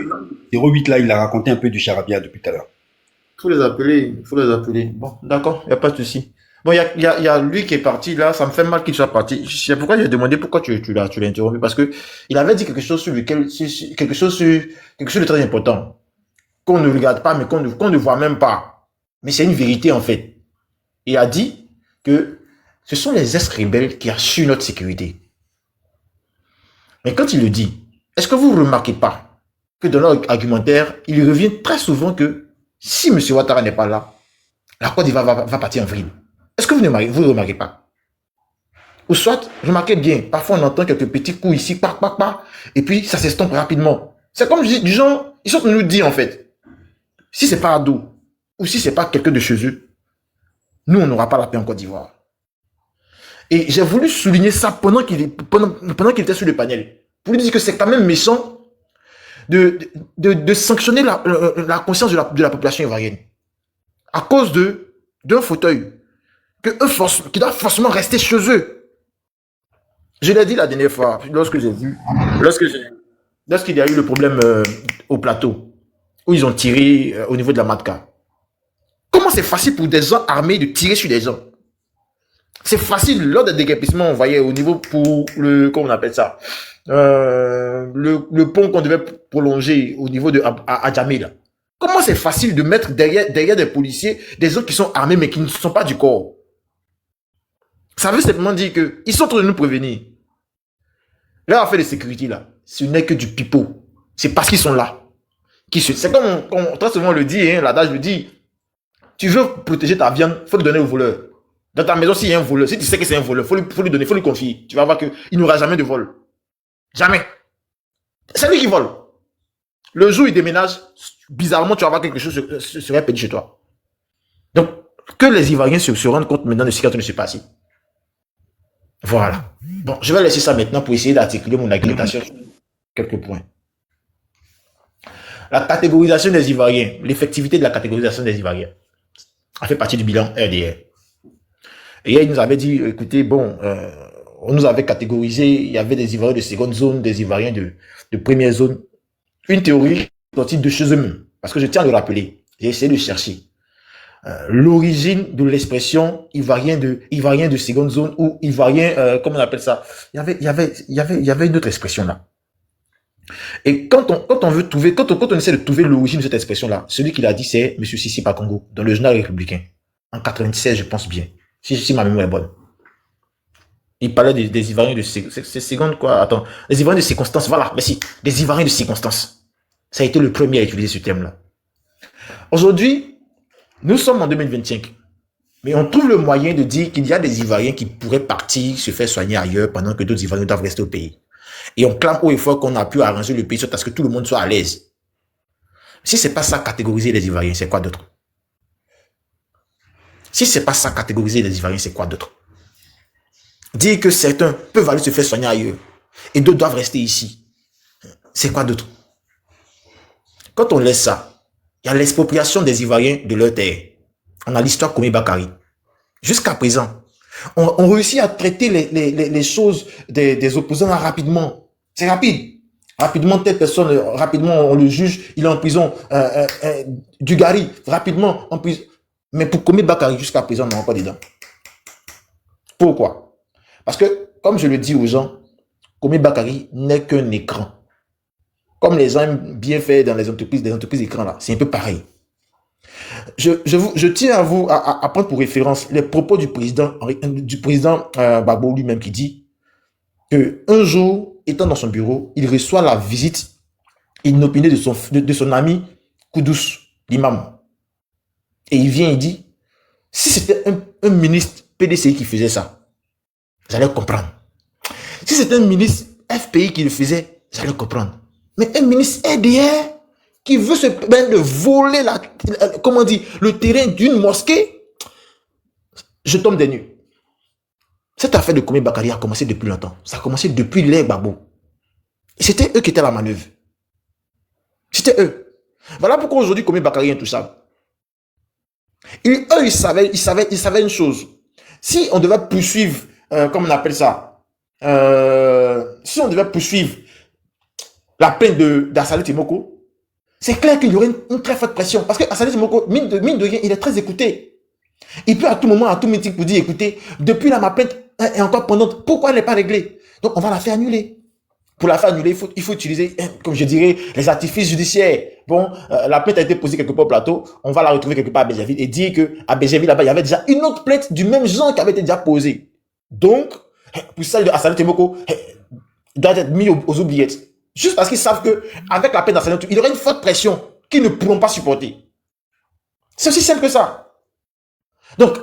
08 là, il a raconté un peu du charabia depuis tout à l'heure. Il faut les appeler. Bon, d'accord, il n'y a pas de souci. Bon, il y a lui qui est parti là, ça me fait mal qu'il soit parti. C'est pourquoi j'ai demandé pourquoi tu l'as interrompu, parce que il avait dit quelque chose quelque chose de très important. Qu'on ne regarde pas, mais qu'on ne voit même pas. Mais c'est une vérité, en fait. Il a dit que ce sont les ex-rebelles qui assurent notre sécurité. Mais quand il le dit, est-ce que vous ne remarquez pas que dans leur argumentaire, il revient très souvent que si M. Ouattara n'est pas là, la Côte d'Ivoire va partir en vrille. Est-ce que vous ne remarquez pas? Ou soit, remarquez bien, parfois on entend quelques petits coups ici, et puis ça s'estompe rapidement. C'est comme du genre, ils sont en train de nous dire en fait, si c'est pas Ado, ou si c'est pas quelqu'un de chez eux, nous on n'aura pas la paix en Côte d'Ivoire. Et j'ai voulu souligner ça pendant qu'il était sur le panel, pour lui dire que c'est quand même méchant de sanctionner la conscience de la population ivoirienne à cause d'un fauteuil qui doit forcément rester chez eux. Je l'ai dit la dernière fois, lorsqu'il y a eu le problème au plateau, où ils ont tiré au niveau de la Matka. c'est facile pour des gens armés de tirer sur des gens? C'est facile lors des déguerpissements, on voyait au niveau pour le, comment on appelle ça, le pont qu'on devait prolonger au niveau de Adjamé, là. Comment c'est facile de mettre derrière des policiers des gens qui sont armés mais qui ne sont pas du corps? Ça veut simplement dire qu'ils sont en train de nous prévenir. Leur affaire de sécurité, là, ce n'est que du pipeau. C'est parce qu'ils sont là. C'est comme on très souvent le dit, hein, l'adage le dit, tu veux protéger ta viande, il faut le donner au voleur. Dans ta maison, s'il y a un voleur, si tu sais que c'est un voleur, il faut lui donner, il faut lui confier. Tu vas voir qu'il n'aura jamais de vol. Jamais. C'est lui qui vole. Le jour où il déménage, bizarrement, tu vas voir quelque chose serait perdu chez toi. Donc, que les Ivoiriens se rendent compte maintenant de ce qui est en train de se passer. Voilà. Bon, je vais laisser ça maintenant pour essayer d'articuler mon argumentation sur quelques points. La catégorisation des Ivoiriens, l'effectivité de la catégorisation des Ivoiriens, a fait partie du bilan RDR. Et hier, il nous avait dit, écoutez, bon, on nous avait catégorisé, il y avait des Ivoiriens de seconde zone, des Ivoiriens de première zone. Une théorie sortie de chez eux-mêmes. Parce que je tiens à le rappeler, j'ai essayé de chercher l'origine de l'expression Ivoirien de seconde zone ou Ivoirien, comment on appelle ça? Il y avait une autre expression là. Et quand on essaie de trouver l'origine de cette expression-là, celui qui l'a dit, c'est M. Sissi Pakongo, dans le journal républicain. En 96, je pense bien. Si ma mémoire est bonne. Il parlait des Ivoiriens de seconde, quoi. Attends. Les Ivoiriens de circonstance, voilà. Merci. Des Ivoiriens de circonstance. Ça a été le premier à utiliser ce terme-là. Aujourd'hui, nous sommes en 2025. Mais on trouve le moyen de dire qu'il y a des Ivoiriens qui pourraient partir se faire soigner ailleurs pendant que d'autres Ivoiriens doivent rester au pays. Et on clame haut et fort qu'on a pu arranger le pays à ce que tout le monde soit à l'aise. Si c'est pas ça catégoriser les Ivoiriens, c'est quoi d'autre? Si c'est pas ça catégoriser les Ivoiriens, c'est quoi d'autre? Dire que certains peuvent aller se faire soigner ailleurs et d'autres doivent rester ici, c'est quoi d'autre? Quand on laisse ça, il y a l'expropriation des Ivoiriens de leur terre. On a l'histoire Komi Bakari. Jusqu'à présent, on réussit à traiter les choses des opposants rapidement. C'est rapide. Rapidement, telle personne, rapidement, on le juge, il est en prison. Dugarry, rapidement, en prison. Mais pour Komi Bakari, jusqu'à présent, on n'a pas dedans. Pourquoi? Parce que, comme je le dis aux gens, Komi Bakari n'est qu'un écran. Comme les gens aiment bien faire dans les entreprises, des entreprises écrans là, c'est un peu pareil. Je tiens à prendre pour référence les propos du président Gbagbo lui-même qui dit que un jour, étant dans son bureau, il reçoit la visite inopinée de son ami Koudous, l'imam. Et il vient et dit, si c'était un ministre PDCI qui faisait ça, j'allais comprendre. Si c'était un ministre FPI qui le faisait, j'allais comprendre. Mais un ministre RDR qui veut se permettre de voler le terrain d'une mosquée, je tombe des nues. Cette affaire de Komi Bakari a commencé depuis longtemps. Ça a commencé depuis l'ère Gbagbo. C'était eux qui étaient à la manœuvre. C'était eux. Voilà pourquoi aujourd'hui Komi Bakari est intouchable. Eux, ils savaient une chose. Si on devait poursuivre, comment on appelle ça, si on devait poursuivre la peine d'Assali Timoko, c'est clair qu'il y aurait une très forte pression. Parce que Assali Timoko, mine de rien, il est très écouté. Il peut à tout moment, à tout meeting, pour dire, écoutez, depuis là, ma plainte est encore pendante. Pourquoi elle n'est pas réglée? Donc, on va la faire annuler. Pour la faire annuler, il faut utiliser, comme je dirais, les artifices judiciaires. Bon, la plainte a été posée quelque part au plateau. On va la retrouver quelque part à Bégerville et dire qu'à Bégerville, là-bas, il y avait déjà une autre plainte du même genre qui avait été déjà posée. Donc, pour celle de Assali Timoko, doit être mis aux oubliettes. Juste parce qu'ils savent qu'avec la peine d'Assali Timoko, il y aura une forte pression qu'ils ne pourront pas supporter. C'est aussi simple que ça. Donc,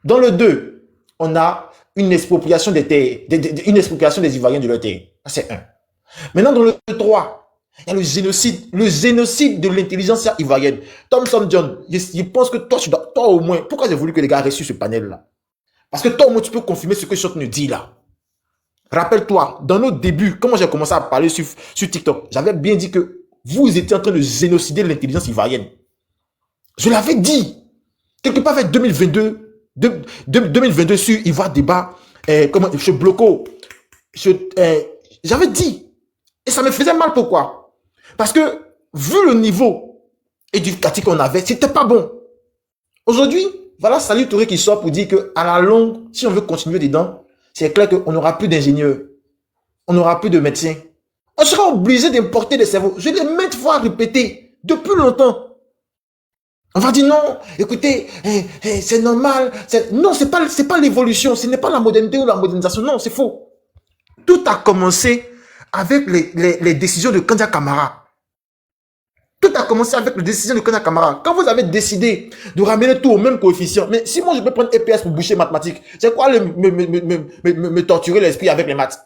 dans le 2, on a une expropriation des terres, une expropriation des Ivoiriens de leur terre. C'est 1. Maintenant, dans le 3, il y a le génocide de l'intelligence ivoirienne. Thomson John, je pense que toi au moins, pourquoi j'ai voulu que les gars restent sur ce panel-là? Parce que toi au moins, tu peux confirmer ce que je te dis là. Rappelle-toi, dans nos débuts, comment j'ai commencé à parler sur TikTok, j'avais bien dit que vous étiez en train de génocider l'intelligence ivoirienne. Je l'avais dit. Quelque part vers 2022 sur Ivoire Débat, chez Bloco, j'avais dit. Et ça me faisait mal, pourquoi? Parce que, vu le niveau éducatif qu'on avait, c'était pas bon. Aujourd'hui, voilà Salut Touré qui sort pour dire qu'à la longue, si on veut continuer dedans, c'est clair qu'on n'aura plus d'ingénieurs, on n'aura plus de médecins. On sera obligé d'importer des cerveaux. Je l'ai maintes fois répété, depuis longtemps. On va dire non, écoutez, c'est normal. Non, c'est pas l'évolution, ce n'est pas la modernité ou la modernisation. Non, c'est faux. Tout a commencé avec les décisions de Kandia Camara. Tout a commencé avec les décisions de Kandia Camara. Quand vous avez décidé de ramener tout au même coefficient, mais si moi je peux prendre EPS pour boucher mathématiques, c'est quoi me torturer l'esprit avec les maths?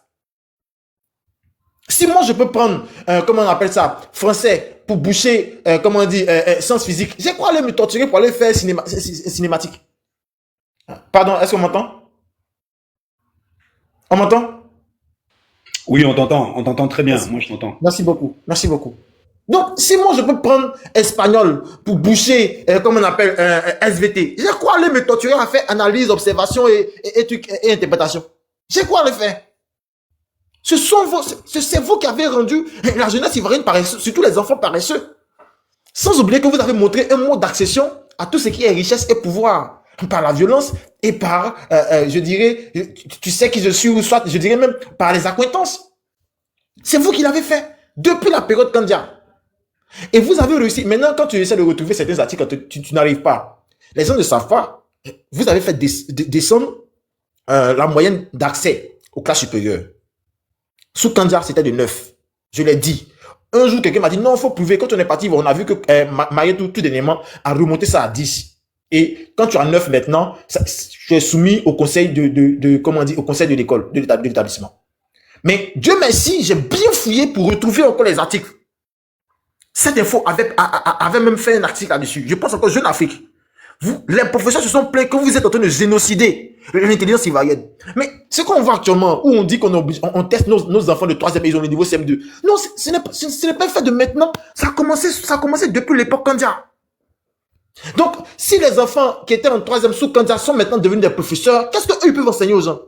Si moi je peux prendre, comment on appelle ça, français pour boucher, comment on dit, sciences physiques, j'ai quoi aller me torturer pour aller faire cinématique? Pardon, est-ce qu'on m'entend? On m'entend? Oui, on t'entend très bien. Moi, je t'entends. Merci beaucoup, merci beaucoup. Donc, si moi je peux prendre espagnol pour boucher, comment on appelle, SVT, j'ai quoi aller me torturer à faire analyse, observation et interprétation? J'ai quoi aller faire? C'est vous qui avez rendu la jeunesse ivoirienne paresseuse, surtout les enfants paresseux. Sans oublier que vous avez montré un mode d'accession à tout ce qui est richesse et pouvoir. Par la violence et par, je dirais, tu sais qui je suis, ou soit, je dirais même, par les accointances. C'est vous qui l'avez fait. Depuis la période Kandia. Et vous avez réussi. Maintenant, quand tu essaies de retrouver certains articles, tu n'arrives pas. Les gens ne savent pas. Vous avez fait descendre la moyenne d'accès aux classes supérieures. Sous Kandia, c'était de 9. Je l'ai dit. Un jour, quelqu'un m'a dit, non, il faut prouver. Quand on est parti, on a vu que Marie tout dernièrement a remonté ça à 10. Et quand tu as 9 maintenant, tu es soumis au conseil comment on dit, au conseil de l'école, de l'établissement. Mais Dieu merci, j'ai bien fouillé pour retrouver encore les articles. Cette info avait même fait un article là-dessus. Je pense encore Jeune Afrique. Les professeurs se sont plaints que vous êtes en train de génocider l'intelligence ivoirienne. Mais ce qu'on voit actuellement, où on dit on teste nos enfants de 3e et ils ont le niveau CM2. Non, ce n'est pas fait de maintenant. Ça a commencé depuis l'époque Kandia. Donc, si les enfants qui étaient en 3e sous Kandia sont maintenant devenus des professeurs, qu'est-ce qu'eux peuvent enseigner aux gens?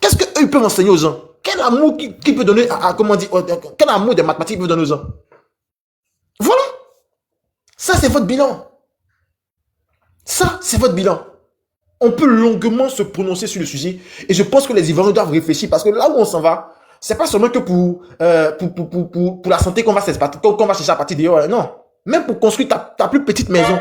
Qu'est-ce qu'eux peuvent enseigner aux gens? Quel amour qui peut donner comment dire, quel amour des mathématiques peut donner aux gens? Voilà. Ça, c'est votre bilan. Ça, c'est votre bilan. On peut longuement se prononcer sur le sujet et je pense que les Ivoiriens doivent réfléchir parce que là où on s'en va, c'est pas seulement que pour la santé qu'on va chercher à partir d'ailleurs. Non. Même pour construire ta plus petite maison.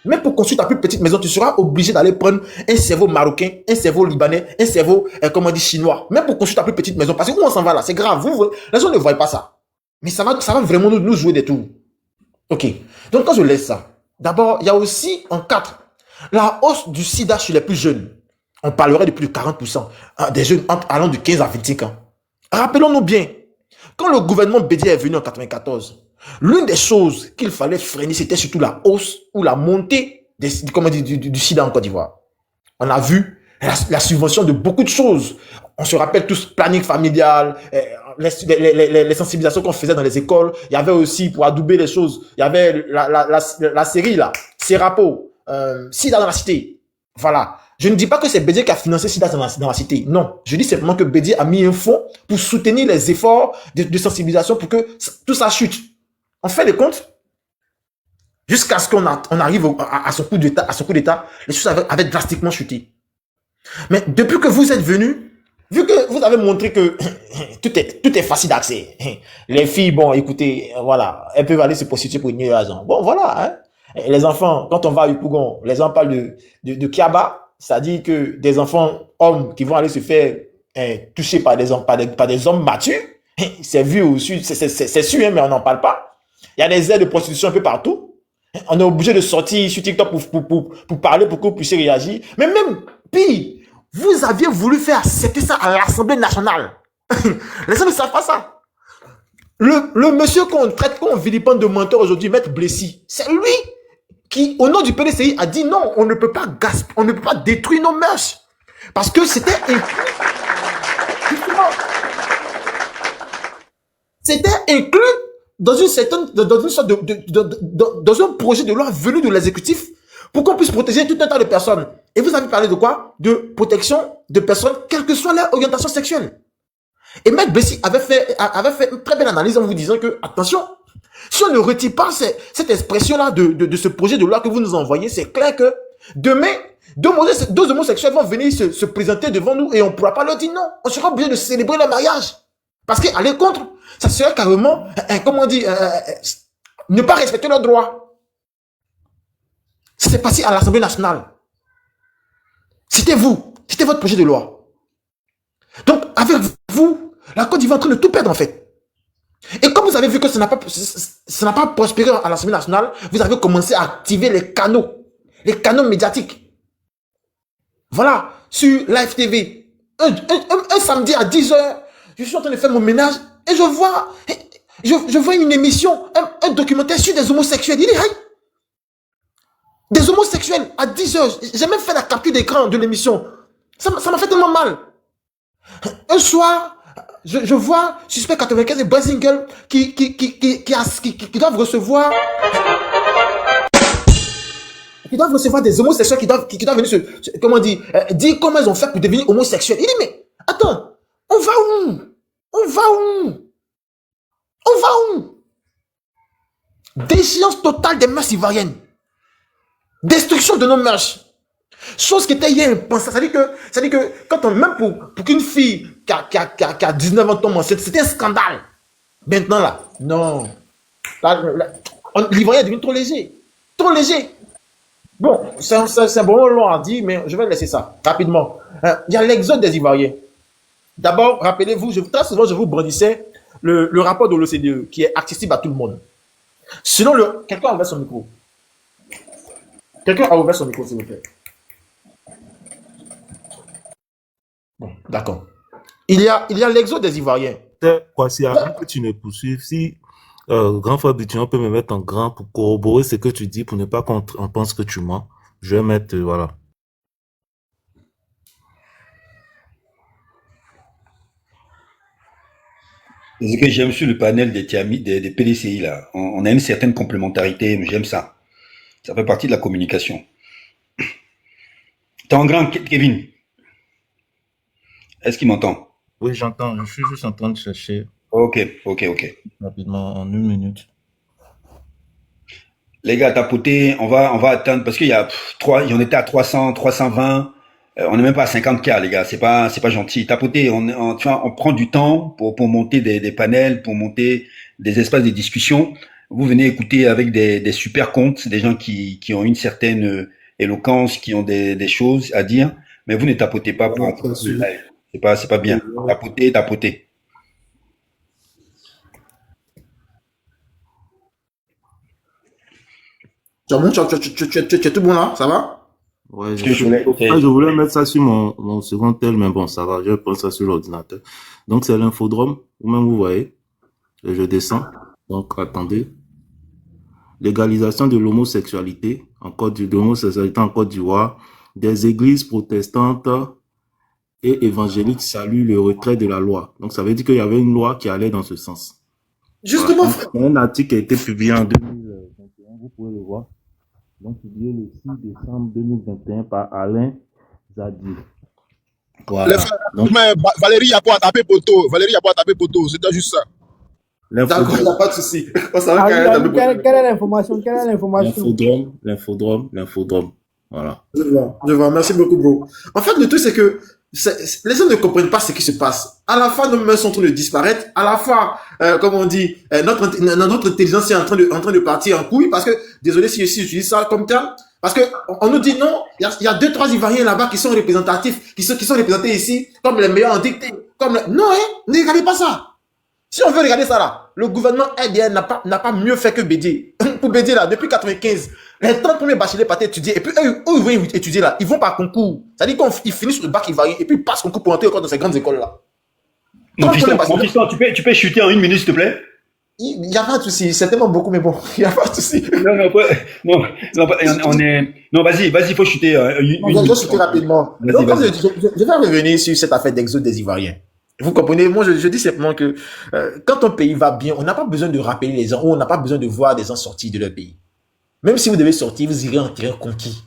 Même pour construire ta plus petite maison, tu seras obligé d'aller prendre un cerveau marocain, un cerveau libanais, un cerveau, comment on dit, chinois. Même pour construire ta plus petite maison. Parce que où on s'en va là, c'est grave. Les gens ne voient pas ça. Mais ça va vraiment nous jouer des tours. Ok. Donc quand je laisse ça, d'abord, il y a aussi en 4, la hausse du sida chez les plus jeunes. On parlerait de plus de 40%. Des jeunes allant de 15 à 25 ans. Rappelons-nous bien, quand le gouvernement Bédié est venu en 94, l'une des choses qu'il fallait freiner, c'était surtout la hausse ou la montée du sida en Côte d'Ivoire. On a vu la subvention de beaucoup de choses. On se rappelle tous planning familial, les sensibilisations qu'on faisait dans les écoles. Il y avait aussi, pour adouber les choses, il y avait la série là, Serapo, Sida dans la cité. Voilà. Je ne dis pas que c'est Bédié qui a financé Sida dans la cité. Non. Je dis simplement que Bédié a mis un fonds pour soutenir les efforts de sensibilisation pour que tout ça chute. On fait les comptes. Jusqu'à ce qu'on arrive à son coup d'état, les choses avaient drastiquement chuté. Mais depuis que vous êtes venu, vu que vous avez montré que tout est facile d'accès, les filles, bon, écoutez, voilà, elles peuvent aller se prostituer pour une raison. Bon, voilà, hein. Les enfants, quand on va à Yopougon, les gens parlent de Kiaba, c'est-à-dire que des enfants hommes qui vont aller se faire toucher par des hommes matures, c'est vu aussi, c'est sûr, hein, mais on n'en parle pas. Il y a des aides de prostitution un peu partout. On est obligé de sortir sur TikTok pour parler, pour que vous puissiez réagir. Mais même pire, vous aviez voulu faire accepter ça à l'Assemblée nationale. Les gens ne savent pas ça. Le monsieur qu'on vilipende de menteur aujourd'hui, Maître Blessy, c'est lui qui, au nom du PDCI, a dit non, on ne peut pas détruire nos mœurs. Parce que c'était inclus dans une sorte dans un projet de loi venu de l'exécutif pour qu'on puisse protéger tout un tas de personnes. Et vous avez parlé de quoi? De protection de personnes, quelle que soit leur orientation sexuelle. Et Maître Blessy avait fait une très belle analyse en vous disant que, attention, Si on ne retire pas cette expression-là de ce projet de loi que vous nous envoyez, c'est clair que demain, deux homosexuels vont venir se présenter devant nous et on ne pourra pas leur dire non. On sera obligé de célébrer leur mariage. Parce qu'aller contre, ça serait carrément, comment on dit, ne pas respecter leurs droits. Ça s'est passé à l'Assemblée nationale. C'était votre projet de loi. Donc, avec vous, la Côte d'Ivoire est en train de tout perdre en fait. Et comme vous avez vu que ça n'a pas prospéré à l'Assemblée nationale, vous avez commencé à activer les canaux médiatiques. Voilà, sur Live TV. Un samedi à 10h, je suis en train de faire mon ménage et je vois une émission, un documentaire sur des homosexuels. Il dit, hey, des homosexuels à 10h. J'ai même fait la capture d'écran de l'émission. Ça m'a fait tellement mal. Un soir, je vois Suspect 95 et Brazingle qui doivent recevoir des homosexuels qui doivent venir comment dire comment ils ont fait pour devenir homosexuels. Il dit, mais attends, on va où? Déchéance totale des mœurs ivoiriennes. Destruction de nos mœurs. Chose qui était hier impensable. C'est-à-dire que quand même pour qu'une fille qui a 19 ans tombe enceinte, c'était un scandale. Maintenant là, non. L'Ivoirien devient trop léger. Trop léger. Bon, c'est un bon long à dire, mais je vais laisser ça rapidement. Il y a l'exode des Ivoiriens. D'abord, rappelez-vous, très souvent je vous brandissais le rapport de l'OCDE qui est accessible à tout le monde. Sinon, quelqu'un a ouvert son micro. Quelqu'un a ouvert son micro, s'il vous plaît. Bon, d'accord. Il y a l'exode des Ivoiriens. Kwasi, avant que tu ne poursuives, si grand frère Bition peut me mettre en grand pour corroborer ce que tu dis, pour ne pas qu'on pense que tu mens, je vais mettre, voilà. Ce que j'aime sur le panel des PDCI, là, on a une certaine complémentarité, mais j'aime ça. Ça fait partie de la communication. T'es en grand, Kevin? Est-ce qu'il m'entend? Oui, j'entends. Je suis juste en train de chercher. Ok. Rapidement, en 1 minute. Les gars, tapoter, on va atteindre, parce qu'il y a on était à 300, 320, on n'est même pas à 50K, les gars, c'est pas gentil. Tapoter, on prend du temps pour monter des panels, pour monter des espaces de discussion. Vous venez écouter avec des super comptes, des gens qui ont une certaine éloquence, qui ont des choses à dire, mais vous ne tapotez pas pour le live. C'est pas bien. Tapoter. Tu es tout bon là? Ça va? Ouais, je voulais mettre ça sur mon second tel, mais bon, ça va, je prends ça sur l'ordinateur. Donc, c'est l'infodrome, vous-même, vous voyez. Et je descends. Donc, attendez. Légalisation de l'homosexualité en Côte d'Ivoire. Des églises protestantes et évangéliques saluent le retrait de la loi. Donc, ça veut dire qu'il y avait une loi qui allait dans ce sens. Justement, voilà. Un article qui a été publié en 2021, vous pouvez le voir. Donc, publié le 6 décembre 2021 par Alain Zadier. Voilà. Donc, mais Valérie, il n'y a pas à taper poteau. C'était juste ça. D'accord, il n'y a pas de souci. Quelle est l'information? L'infodrome. Voilà. Je vois. Merci beaucoup, bro. En fait, le truc, c'est que les gens ne comprennent pas ce qui se passe. À la fois, nos mœurs sont en train de disparaître. À la fois, comme on dit, notre intelligence est en train de partir en couille. Parce que, désolé si j'utilise ça comme terme. Parce que on nous dit non, il y a 2-3 Ivoiriens là-bas qui sont représentatifs, qui sont représentés ici comme les meilleurs en dictée. Non, ne regardez pas ça. Si on veut regarder ça là, le gouvernement RDN n'a pas mieux fait que Bédier. Pour Bédier là, depuis 95, les 30 premiers bacheliers partent étudier. Et puis eux, ils vont étudier là. Ils vont par concours. C'est-à-dire qu'ils finissent le bac ivoirien et puis ils passent concours pour entrer encore dans ces grandes écoles là. Mon fiston, tu peux chuter en 1 minute s'il te plaît? Il n'y a pas de souci. C'est tellement beaucoup, mais bon, il n'y a pas de souci. Non, vas-y, il faut chuter. Je vais chuter rapidement. Donc, je vais revenir sur cette affaire d'exode des Ivoiriens. Vous comprenez? Moi, je dis simplement que quand un pays va bien, on n'a pas besoin de rappeler les gens, ou on n'a pas besoin de voir des gens sortir de leur pays. Même si vous devez sortir, vous irez en terrain conquis.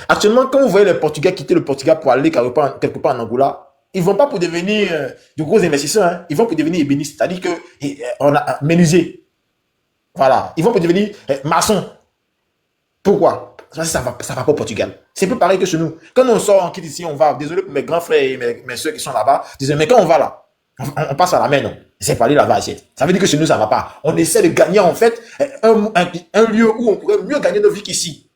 Actuellement, quand vous voyez les Portugais quitter le Portugal pour aller quelque part en Angola, ils vont pas pour devenir de gros investisseurs, hein. Ils vont pour devenir ébénistes. C'est-à-dire que menuisier. Voilà. Ils vont devenir maçons. Pourquoi? Parce que ça va pas au Portugal. C'est un peu pareil que chez nous. Quand on sort, on quitte ici, on va. Désolé pour mes grands frères et mes soeurs qui sont là-bas. Désolé, mais quand on va là, on passe à la main, non. C'est pas aller là-bas, assiette. Ça veut dire que chez nous, ça va pas. On essaie de gagner, en fait, un lieu où on pourrait mieux gagner nos vies qu'ici.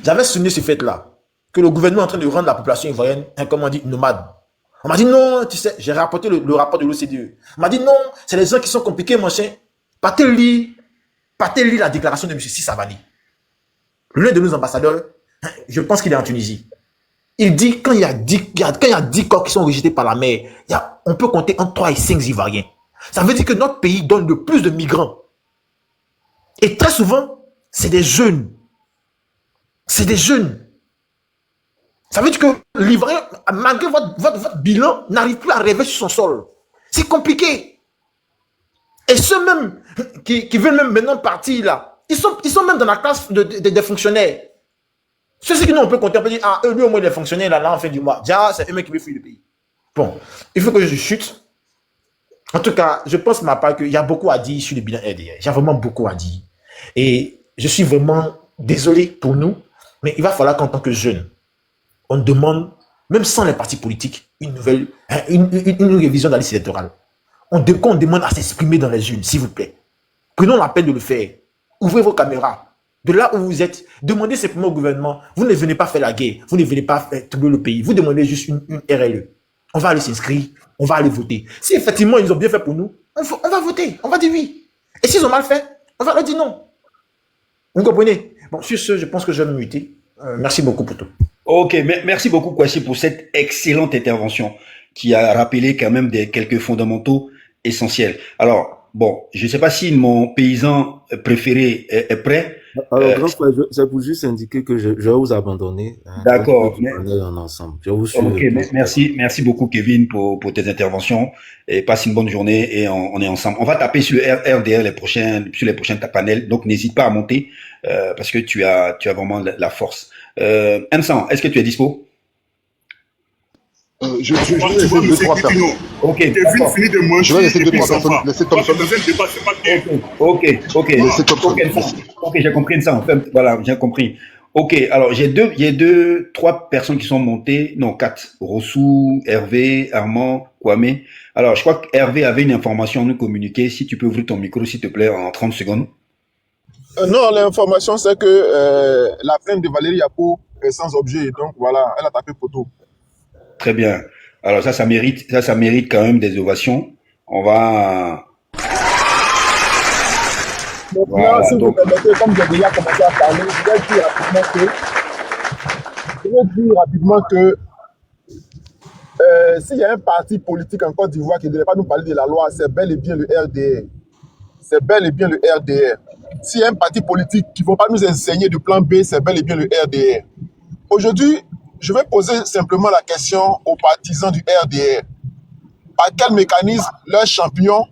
J'avais souligné ce fait-là, que le gouvernement est en train de rendre la population ivoirienne, comment on dit, nomade. On m'a dit non, tu sais, j'ai rapporté le rapport de l'OCDE. On m'a dit non, c'est les gens qui sont compliqués, mon chien. Partez lire la déclaration de M. Sissabani. L'un de nos ambassadeurs, je pense qu'il est en Tunisie. Il dit quand il y a 10 corps qui sont rejetés par la mer, on peut compter entre 3 et 5 Ivoiriens. Ça veut dire que notre pays donne le plus de migrants. Et très souvent, c'est des jeunes. C'est des jeunes. Ça veut dire que l'Ivoirien, malgré votre bilan, n'arrive plus à rêver sur son sol. C'est compliqué. Et ceux même qui veulent même maintenant partir là, ils sont même dans la classe des fonctionnaires. Ceux-ci que nous on peut compter, on peut dire, ah, eux, lui au moins les fonctionnaires là, en fin du mois. Déjà, c'est eux-mêmes qui veulent fuir le pays. Bon, il faut que je chute. En tout cas, je pense ma part qu'il y a beaucoup à dire sur le bilan RDR. Il y a vraiment beaucoup à dire. Et je suis vraiment désolé pour nous, mais il va falloir qu'en tant que jeunes, on demande, même sans les partis politiques, une révision de la liste électorale. On demande à s'exprimer dans les urnes, s'il vous plaît. Prenons la peine de le faire. Ouvrez vos caméras. De là où vous êtes, demandez simplement au gouvernement, vous ne venez pas faire la guerre, vous ne venez pas troubler le pays, vous demandez juste une RLE. On va aller s'inscrire, on va aller voter. Si effectivement ils ont bien fait pour nous, on va voter, on va dire oui. Et s'ils ont mal fait, on va leur dire non. Vous comprenez? Bon, sur ce, je pense que je vais me muter. Merci beaucoup pour tout. Ok, merci beaucoup Kwasi pour cette excellente intervention qui a rappelé quand même quelques fondamentaux essentiels. Alors, bon, je ne sais pas si mon paysan préféré est prêt. Alors, grand frère, c'est pour juste indiquer que je vais vous abandonner. D'accord. Ensemble. Je vous suis. Ok, merci beaucoup Kevin pour tes interventions et passe une bonne journée et on est ensemble. On va taper sur le RDR sur les prochains panels, donc n'hésite pas à monter parce que tu as vraiment la force. M100, est-ce que tu es dispo? Je vais laisser 2-3 personnes. Ok, Kevin finit de manger. Je vais laisser 2-3 personnes. Laissez Thompson. Ok. Laissez Thompson. Ok, j'ai compris ça. Enfin, voilà, j'ai compris. Ok, alors j'ai 3 personnes qui sont montées. Non, 4. Rossou, Hervé, Armand, Kwame. Alors, je crois que Hervé avait une information à nous communiquer. Si tu peux ouvrir ton micro, s'il te plaît, en 30 secondes. Non, l'information, c'est que la plainte de Valérie Yapo est sans objet. Donc, voilà, elle a tapé poteau. Très bien. Alors ça mérite quand même des ovations. On va... Maintenant, si vous permettez, comme j'ai déjà commencé à parler, je vais dire rapidement que s'il y a un parti politique en Côte d'Ivoire qui ne devrait pas nous parler de la loi, c'est bel et bien le RDR. C'est bel et bien le RDR. S'il y a un parti politique qui ne va pas nous enseigner de plan B, c'est bel et bien le RDR. Aujourd'hui, je vais poser simplement la question aux partisans du RDR. Par quel mécanisme leur champion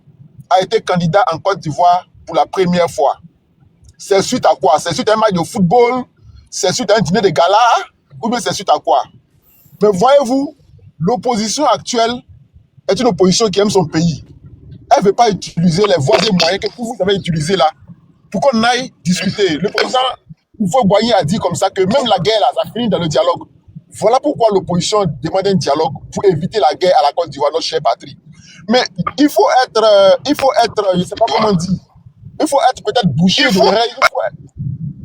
a été candidat en Côte d'Ivoire pour la première fois? C'est suite à quoi? C'est suite à un match de football? C'est suite à un dîner de gala? Ou bien c'est suite à quoi? Mais voyez-vous, l'opposition actuelle est une opposition qui aime son pays. Elle ne veut pas utiliser les voies et moyens que vous avez utilisés là pour qu'on aille discuter. Le président Houphouët-Boigny a dit comme ça que même la guerre là, ça finit dans le dialogue. Voilà pourquoi l'opposition demande un dialogue pour éviter la guerre à la Côte d'Ivoire, notre chère patrie. Mais il faut être, je ne sais pas comment dire, il faut être peut-être bouché d'oreille.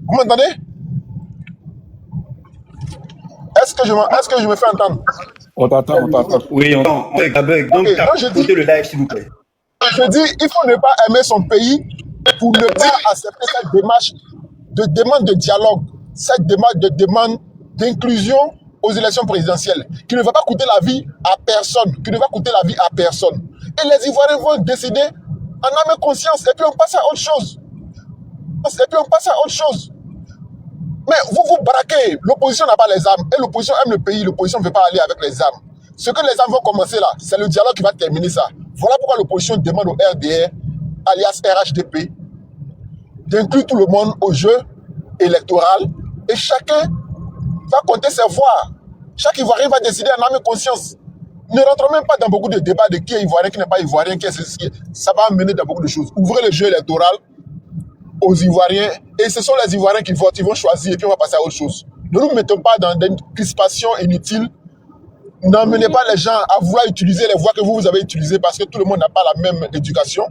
Vous m'entendez? Est-ce que je me fais entendre? On t'entend. Oui, on t'entend. Donc, écoutez le live, s'il vous plaît. Je dis, il faut ne pas aimer son pays pour ne pas accepter cette démarche de demande de dialogue, cette démarche de demande d'inclusion aux élections présidentielles, qui ne va pas coûter la vie à personne, Et les Ivoiriens vont décider en âme et conscience, et puis on passe à autre chose. Mais vous braquez, l'opposition n'a pas les armes, et l'opposition aime le pays, l'opposition ne veut pas aller avec les armes. Ce que les armes vont commencer là, c'est le dialogue qui va terminer ça. Voilà pourquoi l'opposition demande au RDR, alias RHDP, d'inclure tout le monde au jeu électoral, et chacun va compter ses voix. Chaque Ivoirien va décider en âme et conscience. Ne rentrons même pas dans beaucoup de débats de qui est Ivoirien, qui n'est pas Ivoirien, ça va mener dans beaucoup de choses. Ouvrez le jeu électoral, aux Ivoiriens, et ce sont les Ivoiriens qui votent, ils vont choisir, et puis on va passer à autre chose. Ne nous mettons pas dans des crispations inutiles. N'emmenez pas les gens à vouloir utiliser les voies que vous avez utilisées parce que tout le monde n'a pas la même éducation,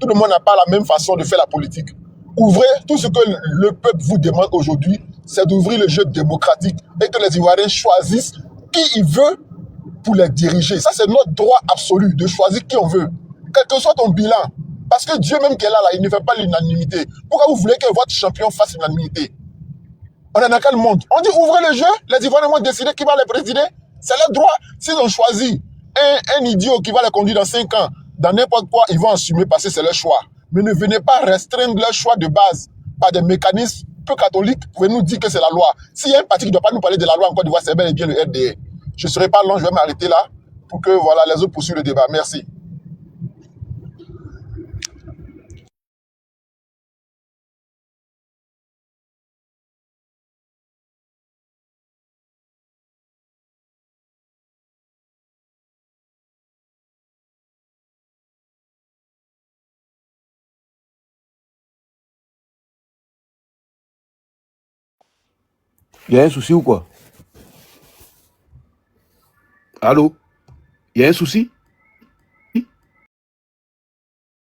tout le monde n'a pas la même façon de faire la politique. Ouvrez tout ce que le peuple vous demande aujourd'hui, c'est d'ouvrir le jeu démocratique et que les Ivoiriens choisissent qui ils veulent pour les diriger. Ça, c'est notre droit absolu de choisir qui on veut, quel que soit ton bilan. Parce que Dieu même qui est là, il ne fait pas l'unanimité. Pourquoi vous voulez que votre champion fasse l'unanimité? On est dans quel monde? On dit ouvrez le jeu, les Ivoiriens vont décider qui va les présider. C'est leur droit. S'ils ont choisi un idiot qui va les conduire dans 5 ans, dans n'importe quoi, ils vont assumer parce que c'est leur choix. Mais ne venez pas restreindre leur choix de base par des mécanismes peu catholiques. Vous pouvez nous dire que c'est la loi. S'il y a un parti qui ne doit pas nous parler de la loi en Côte d'Ivoire, c'est bel et bien le RDA. Je ne serai pas long, je vais m'arrêter là pour que voilà, les autres poursuivent le débat. Merci. Il y a un souci ou quoi? Allô? Il y a un souci?